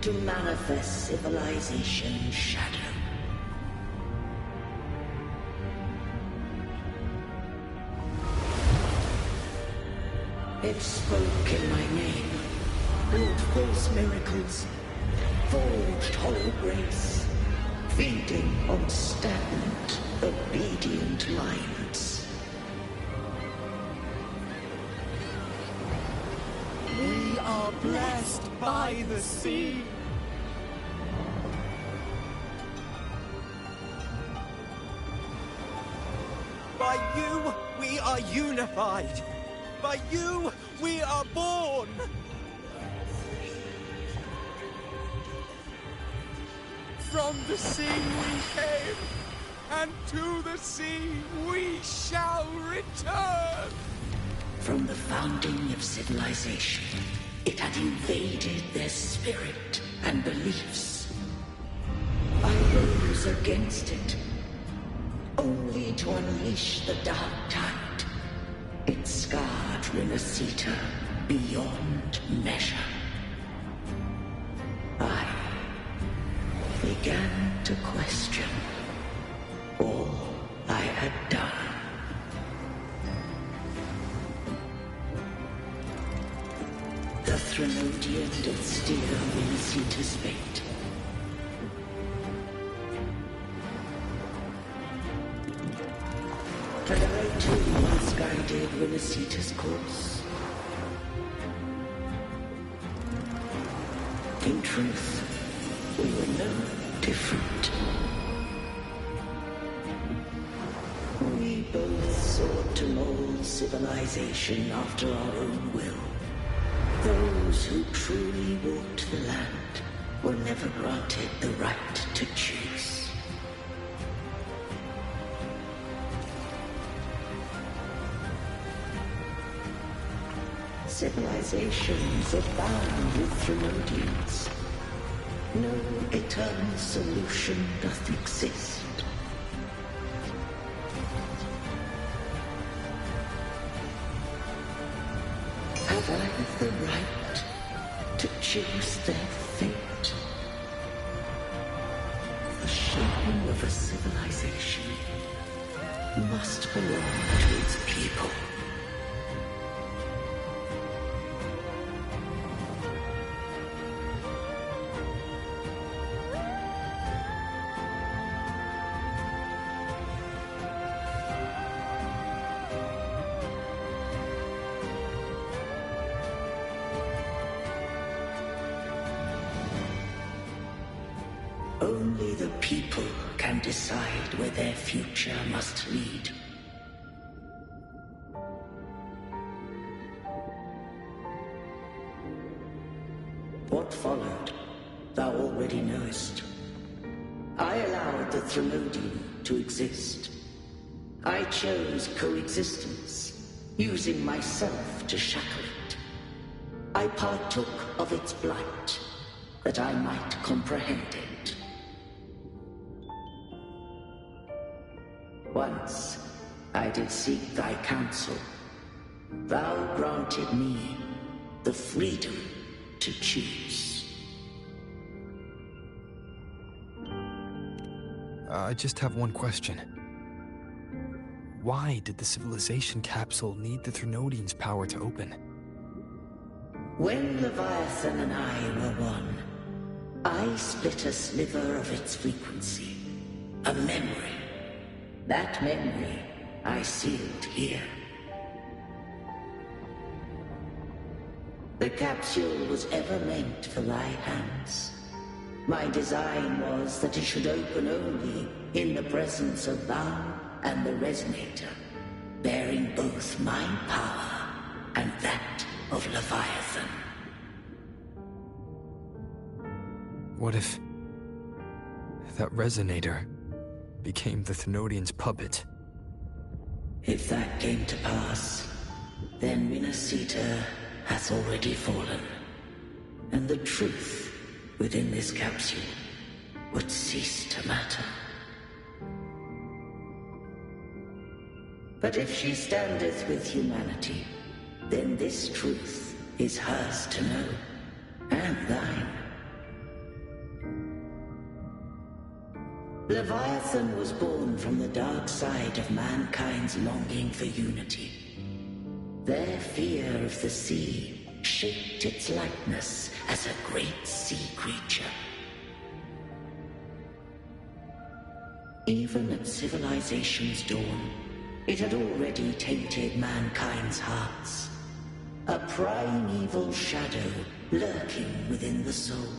to manifest civilization's shadow. It spoke in my name, built false miracles, forged hollow grace, feeding on stagnant, obedient minds. We are blessed by the sea. By you, we are unified. By you, we are born. From the sea we came, and to the sea we shall return. From the founding of civilization, it had invaded their spirit and beliefs. I rose against it, only to unleash the dark tide. It scarred Renacita beyond measure. I began to question all I had done. The Threnodian did steer Renacita's fate. And I too misguided Renacita's course. In truth, we were no different. We both sought to mold civilization after our own will. Those who truly walked the land were never granted the right to choose. Civilizations abound with Threnodians. No eternal solution doth exist. Have I the right to choose their fate? The shaping of a civilization must belong to its people. Only the people can decide where their future must lead. What followed, thou already knowest. I allowed the Threnodian to exist. I chose coexistence, using myself to shackle it. I partook of its blight, that I might comprehend it. Once I did seek thy counsel. Thou granted me the freedom to choose. I just have one question. Why did the civilization capsule need the Threnodian's power to open? When Leviathan and I were one, I split a sliver of its frequency. A memory. That memory I sealed here. The capsule was ever meant for thy hands. My design was that it should open only in the presence of thou and the Resonator, bearing both my power and that of Leviathan. What if That resonator became the Thenodian's puppet. If that came to pass, then Minasita has already fallen, and the truth within this capsule would cease to matter. But if she standeth with humanity, then this truth is hers to know, and thine. Leviathan was born from the dark side of mankind's longing for unity. Their fear of the sea shaped its likeness as a great sea creature. Even at civilization's dawn, it had already tainted mankind's hearts. A primeval shadow lurking within the soul.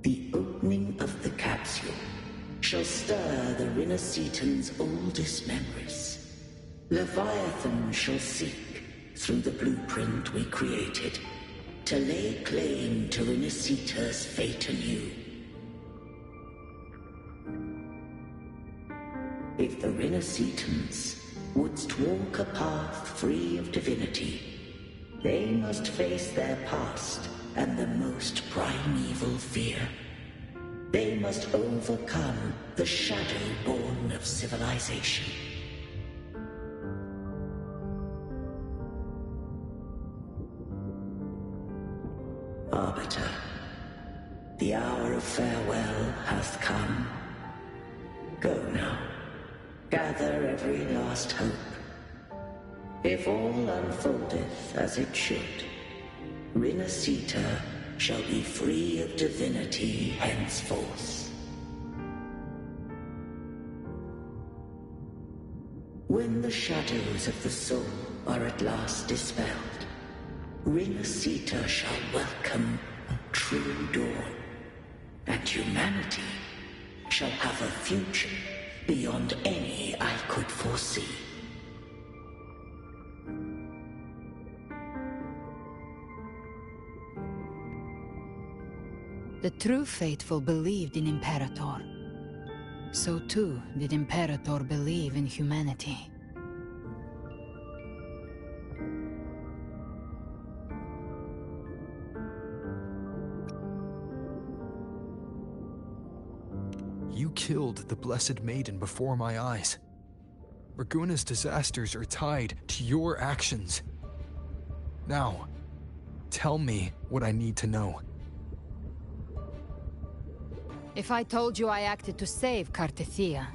The opening of the capsule shall stir the Rinascitan's oldest memories. Leviathan shall seek, through the blueprint we created, to lay claim to Rinascita's fate anew. If the Rinascitans wouldst walk a path free of divinity, they must face their past and the most primeval fear. They must overcome the shadow born of civilization. Arbiter, the hour of farewell hath come. Go now. Gather every last hope. If all unfoldeth as it should, Rinascita shall be free of divinity henceforth. When the shadows of the soul are at last dispelled, Rinascita shall welcome a true dawn, and humanity shall have a future beyond any I could foresee. The true faithful believed in Imperator. So too did Imperator believe in humanity. You killed the Blessed Maiden before my eyes. Raguna's disasters are tied to your actions. Now, tell me what I need to know. If I told you I acted to save Cartethia,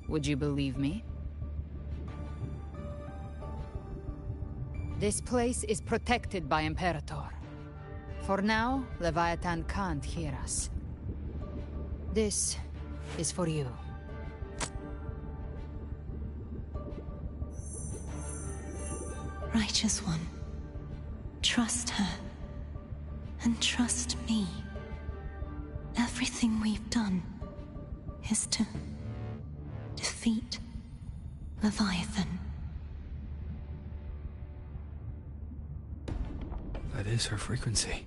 would you believe me? This place is protected by Imperator. For now, Leviathan can't hear us. This is for you. Righteous One, trust her, and trust me. Everything we've done is to defeat Leviathan. That is her frequency.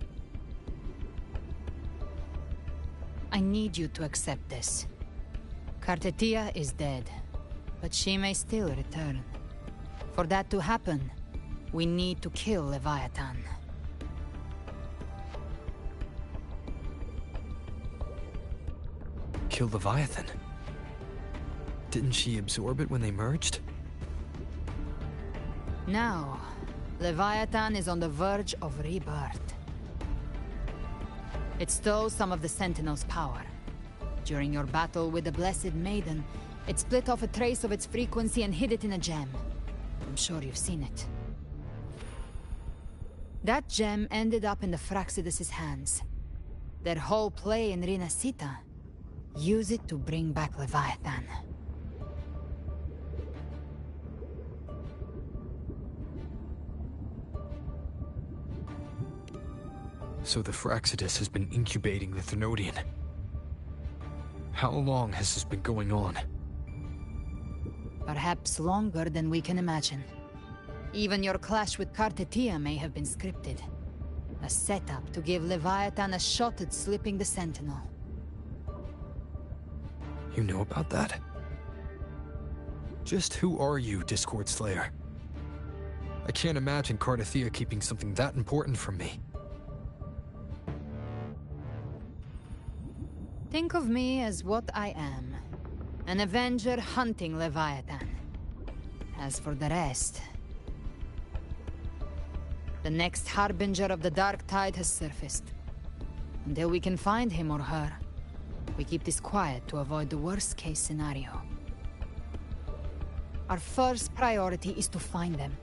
I need you to accept this. Cartethia is dead, but she may still return. For that to happen, we need to kill Leviathan. Kill Leviathan? Didn't she absorb it when they merged? Now, Leviathan is on the verge of rebirth. It stole some of the Sentinel's power. During your battle with the Blessed Maiden, it split off a trace of its frequency and hid it in a gem. I'm sure you've seen it. That gem ended up in the Fraxidus' hands. Their whole play in Rinascita. Use it to bring back Leviathan. So the Fraxidus has been incubating the Thenodian. How long has this been going on? Perhaps longer than we can imagine. Even your clash with Cartethia may have been scripted. A setup to give Leviathan a shot at slipping the Sentinel. You know about that? Just who are you, Discord Slayer? I can't imagine Cardathia keeping something that important from me. Think of me as what I am. An Avenger hunting Leviathan. As for the rest... The next Harbinger of the Dark Tide has surfaced. Until we can find him or her, we keep this quiet to avoid the worst-case scenario. Our first priority is to find them.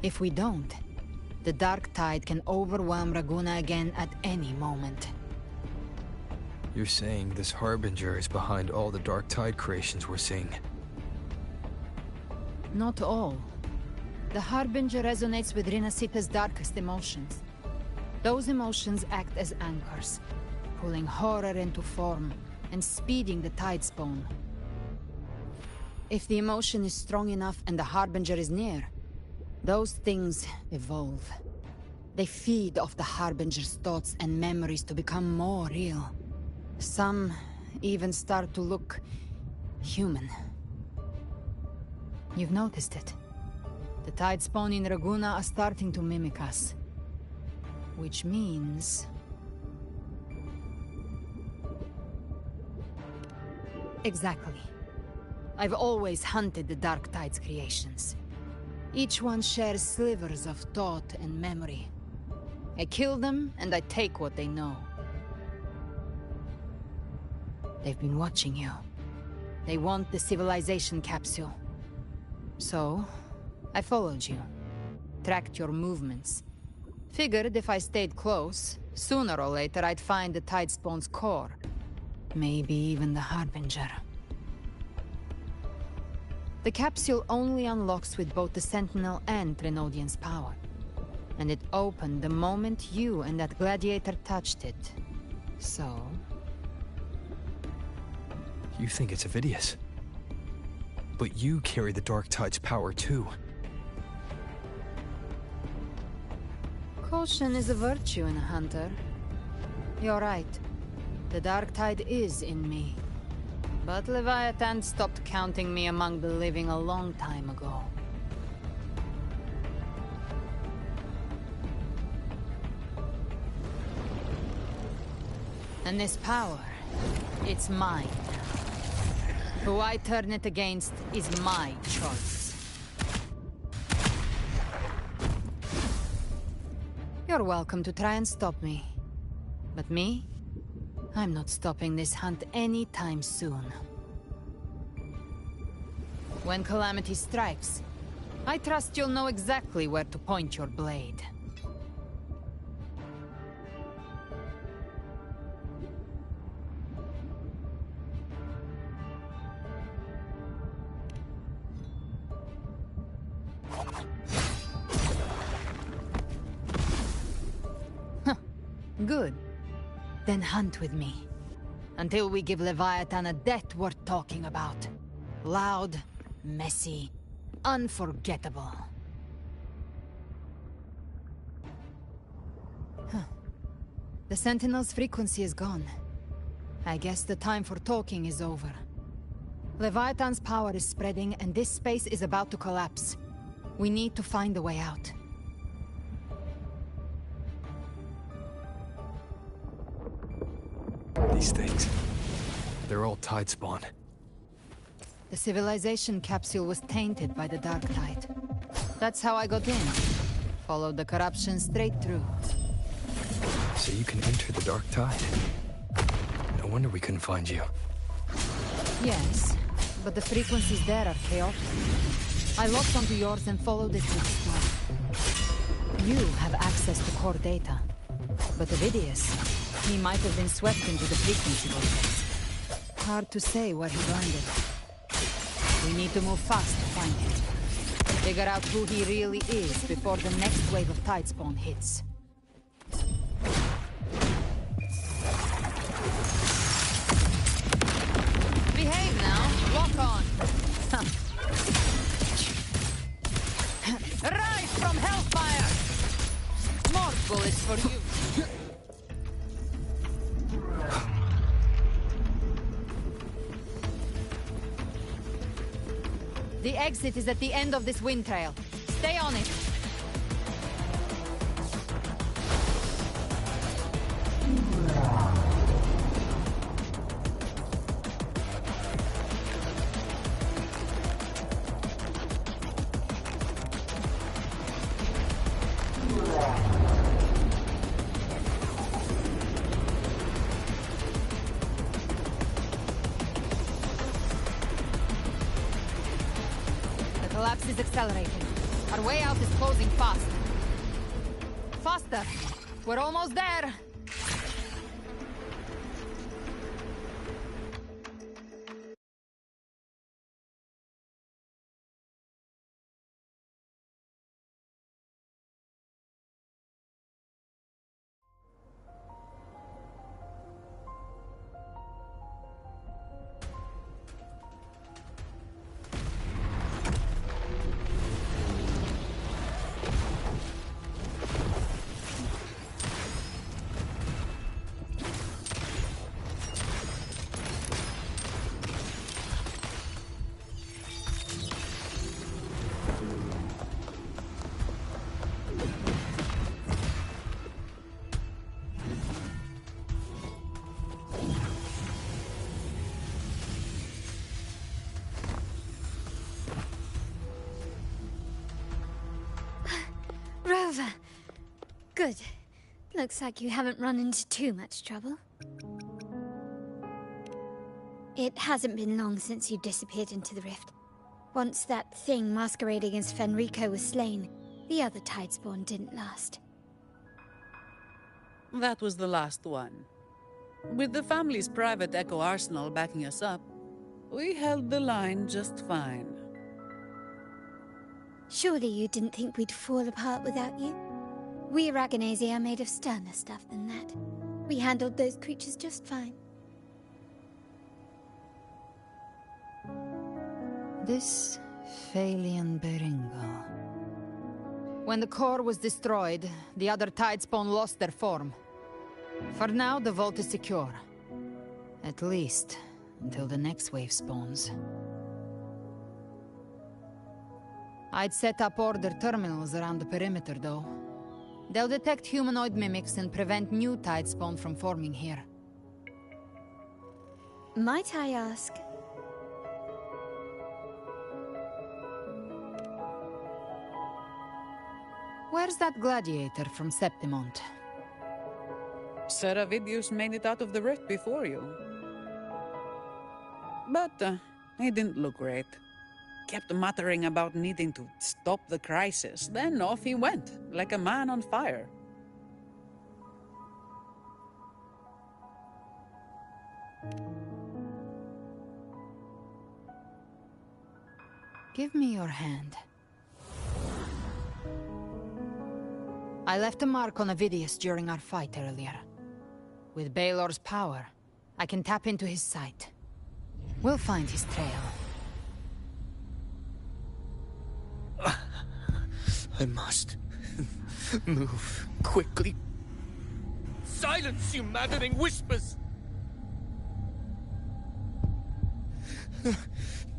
If we don't, the Dark Tide can overwhelm Raguna again at any moment. You're saying this Harbinger is behind all the Dark Tide creations we're seeing? Not all. The Harbinger resonates with Rinasita's darkest emotions. Those emotions act as anchors, pulling horror into form and speeding the Tidespawn. If the emotion is strong enough and the Harbinger is near, those things evolve. They feed off the Harbinger's thoughts and memories to become more real. Some even start to look human. You've noticed it. The Tidespawn in Raguna are starting to mimic us. Which means... Exactly. I've always hunted the Dark Tide's creations. Each one shares slivers of thought and memory. I kill them, and I take what they know. They've been watching you. They want the civilization capsule. So, I followed you. Tracked your movements. Figured if I stayed close, sooner or later I'd find the Tidespawn's core. Maybe even the Harbinger. The capsule only unlocks with both the Sentinel and Trinodian's power. And it opened the moment you and that gladiator touched it. So... You think it's Avidius. But you carry the Dark Tide's power too. Caution is a virtue in a hunter. You're right. The Dark Tide is in me. But Leviathan stopped counting me among the living a long time ago. And this power, it's mine. Who I turn it against is my choice. You're welcome to try and stop me. But me? I'm not stopping this hunt anytime soon. When calamity strikes, I trust you'll know exactly where to point your blade. Good. Then hunt with me. Until we give Leviathan a death worth talking about. Loud, messy, unforgettable. The Sentinel's frequency is gone. I guess the time for talking is over. Leviathan's power is spreading and this space is about to collapse. We need to find a way out. These things... they're all Tidespawn. The civilization capsule was tainted by the Dark Tide. That's how I got in. Followed the corruption straight through. So you can enter the Dark Tide? No wonder we couldn't find you. Yes, but the frequencies there are chaotic. I locked onto yours and followed it to explore. You have access to core data. But Avidius, he might have been swept into the frequency vortex. Hard to say where he learned it. We need to move fast to find him. Figure out who he really is before the next wave of Tidespawn hits. Behave now. Walk on. Rise from hellfire! More bullets for you. The exit is at the end of this wind trail. Stay on it. The collapse is accelerating. Our way out is closing fast. Faster! We're almost there! Rover. Good. Looks like you haven't run into too much trouble. It hasn't been long since you disappeared into the rift. Once that thing masquerading as Fenrico was slain, the other Tidespawn didn't last. That was the last one. With the family's private Echo Arsenal backing us up, we held the line just fine. Surely you didn't think we'd fall apart without you? We Aragonese are made of sterner stuff than that. We handled those creatures just fine. This Phalian Beringo. When the core was destroyed, the other Tidespawn lost their form. For now, the vault is secure. At least, until the next wave spawns. I'd set up order terminals around the perimeter, though. They'll detect humanoid mimics and prevent new Tidespawn from forming here. Might I ask? Where's that gladiator from Septimont? Seravidius made it out of the rift before you. But he didn't look great. Kept muttering about needing to stop the crisis, then off he went, like a man on fire. Give me your hand. I left a mark on Avidius during our fight earlier. With Baelor's power, I can tap into his sight. We'll find his trail. I must move quickly. Silence, you maddening whispers!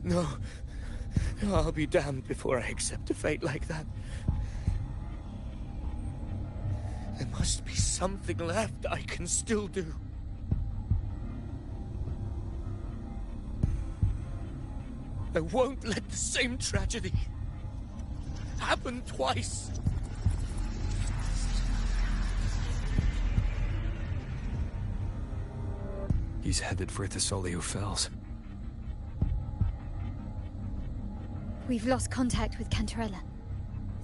No. I'll be damned before I accept a fate like that. There must be something left I can still do. I won't let the same tragedy happen twice. He's headed for Thessalio Fells. We've lost contact with Cantarella.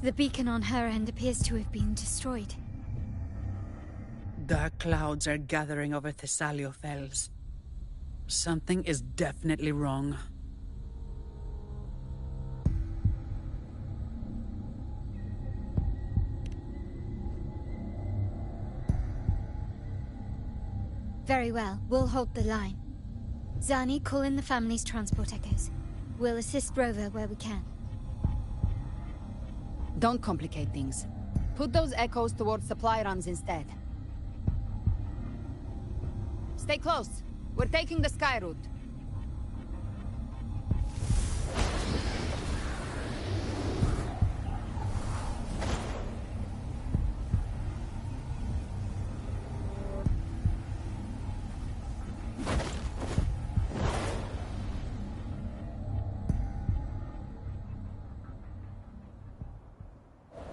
The beacon on her end appears to have been destroyed. Dark clouds are gathering over Thessalio Fells. Something is definitely wrong. Very well, we'll hold the line. Zani, call in the family's transport echoes. We'll assist Rover where we can. Don't complicate things. Put those echoes towards supply runs instead. Stay close. We're taking the sky route.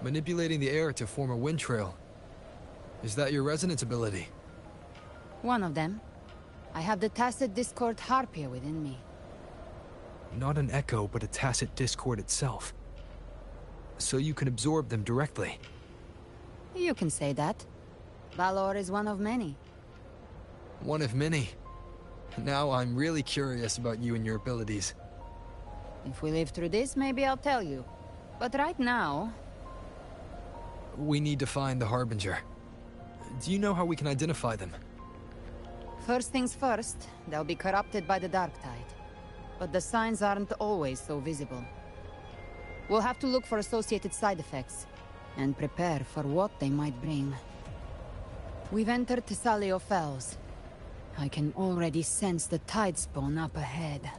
Manipulating the air to form a wind trail. Is that your resonance ability? One of them. I have the Tacit Discord Harpia within me. Not an echo, but a tacit discord itself. So you can absorb them directly. You can say that. Valor is one of many. One of many. Now I'm really curious about you and your abilities. If we live through this, maybe I'll tell you. But right now... We need to find the Harbinger. Do you know how we can identify them? First things first, they'll be corrupted by the Dark Tide. But the signs aren't always so visible. We'll have to look for associated side effects, and prepare for what they might bring. We've entered Thessalio Fells. I can already sense the tide spawn up ahead.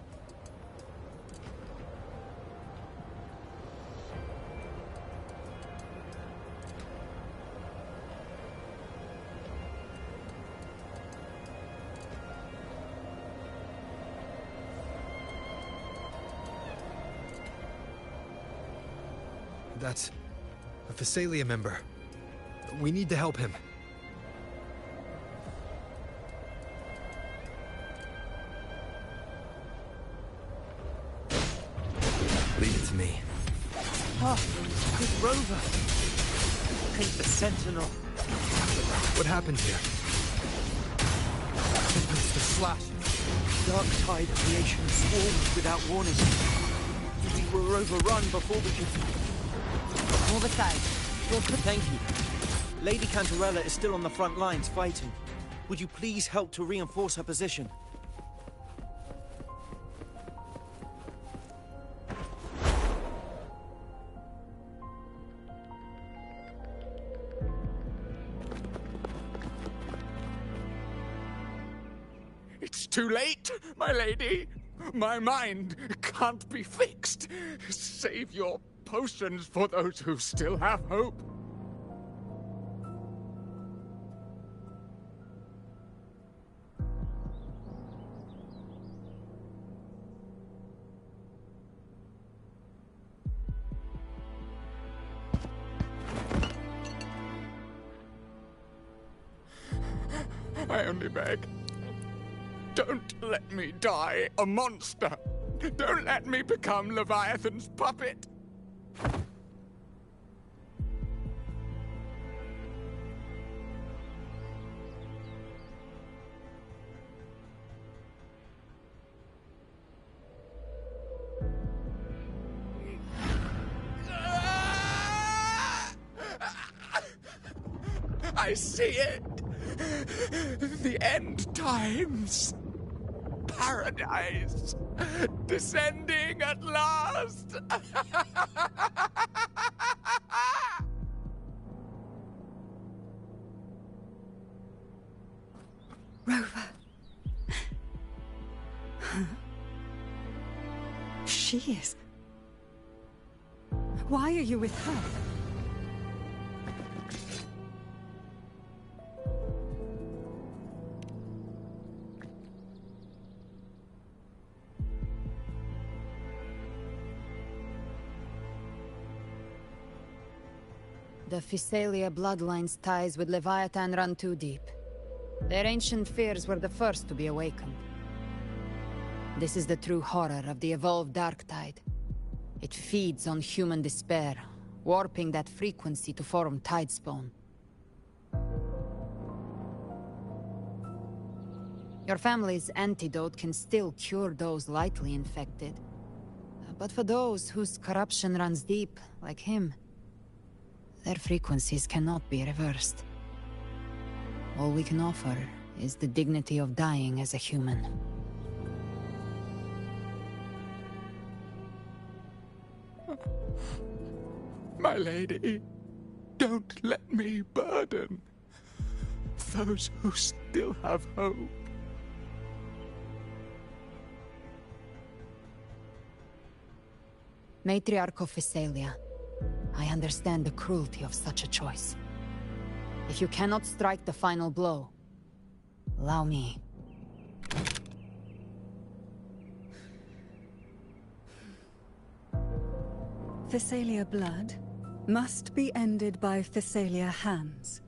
That's a Phasalia member. We need to help him. Leave it to me. Oh, good rover. Ain't the Sentinel. What happened here? It's the slash. Dark Tide creation swarmed without warning. We were overrun before we could... Move aside. Thank you. Lady Cantarella is still on the front lines fighting. Would you please help to reinforce her position? It's too late, my lady. My mind can't be fixed. Save your potions for those who still have hope. I only beg. Don't let me die a monster. Don't let me become Leviathan's puppet. I see it. The end times. Paradise. Descending at last. Rover. She is. Why are you with her? The Phasalia bloodline's ties with Leviathan run too deep. Their ancient fears were the first to be awakened. This is the true horror of the evolved Dark Tide. It feeds on human despair, warping that frequency to form Tidespawn. Your family's antidote can still cure those lightly infected. But for those whose corruption runs deep, like him, their frequencies cannot be reversed. All we can offer is the dignity of dying as a human. My lady, Don't let me burden those who still have hope. Matriarch of Physalia, I understand the cruelty of such a choice. If you cannot strike the final blow, allow me. Physalia blood must be ended by Physalia hands.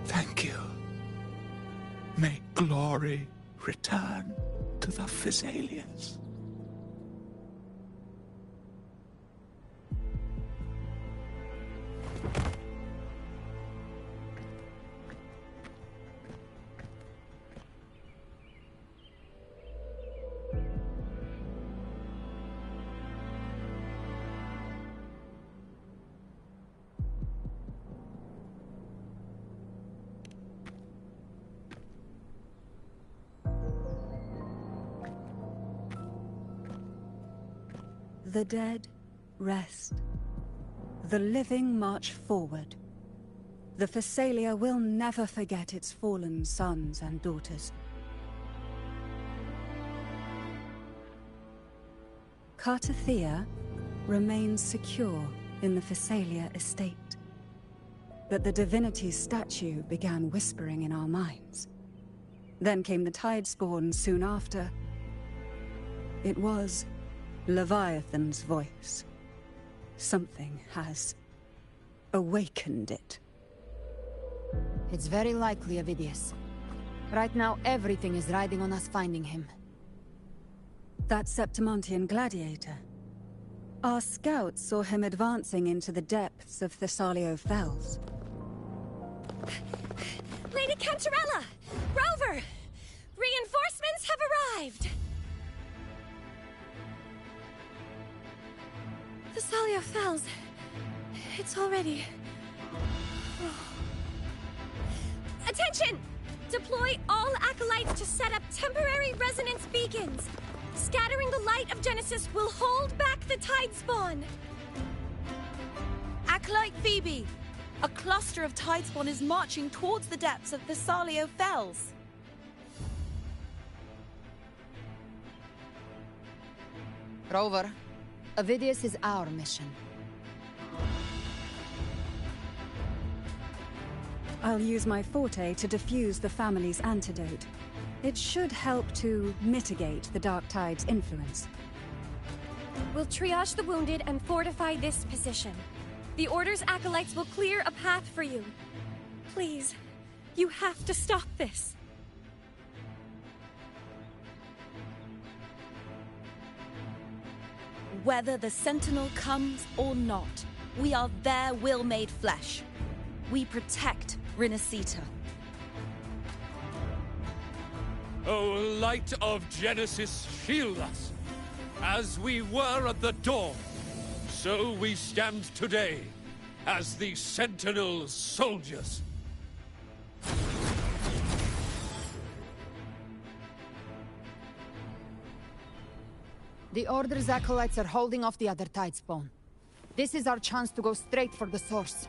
Thank you. May glory return to the Physalians. The dead rest. The living march forward. The Physalia will never forget its fallen sons and daughters. Cartathea remains secure in the Physalia estate. But the divinity's statue began whispering in our minds. Then came the Tidespawn soon after. It was Leviathan's voice. Something has awakened it. It's very likely, Avidius. Right now, everything is riding on us finding him. That Septimontian gladiator. Our scouts saw him advancing into the depths of Thessalio Fells. Lady Cantarella! Rover! Reinforcements have arrived! Thessalio Fells. It's already... Attention! Deploy all acolytes to set up temporary resonance beacons. Scattering the light of Genesis will hold back the Tidespawn. Acolyte Phoebe, a cluster of Tidespawn is marching towards the depths of Thessalio Fells. Rover, Avidius is our mission. I'll use my forte to defuse the family's antidote. It should help to mitigate the Dark Tide's influence. We'll triage the wounded and fortify this position. The Order's acolytes will clear a path for you. Please, you have to stop this. Whether the Sentinel comes or not, we are their will made flesh. We protect Renacita. O light of Genesis, shield us. As we were at the dawn, so we stand today, as the Sentinel soldiers. The Order's acolytes are holding off the other Tidespawn. This is our chance to go straight for the source.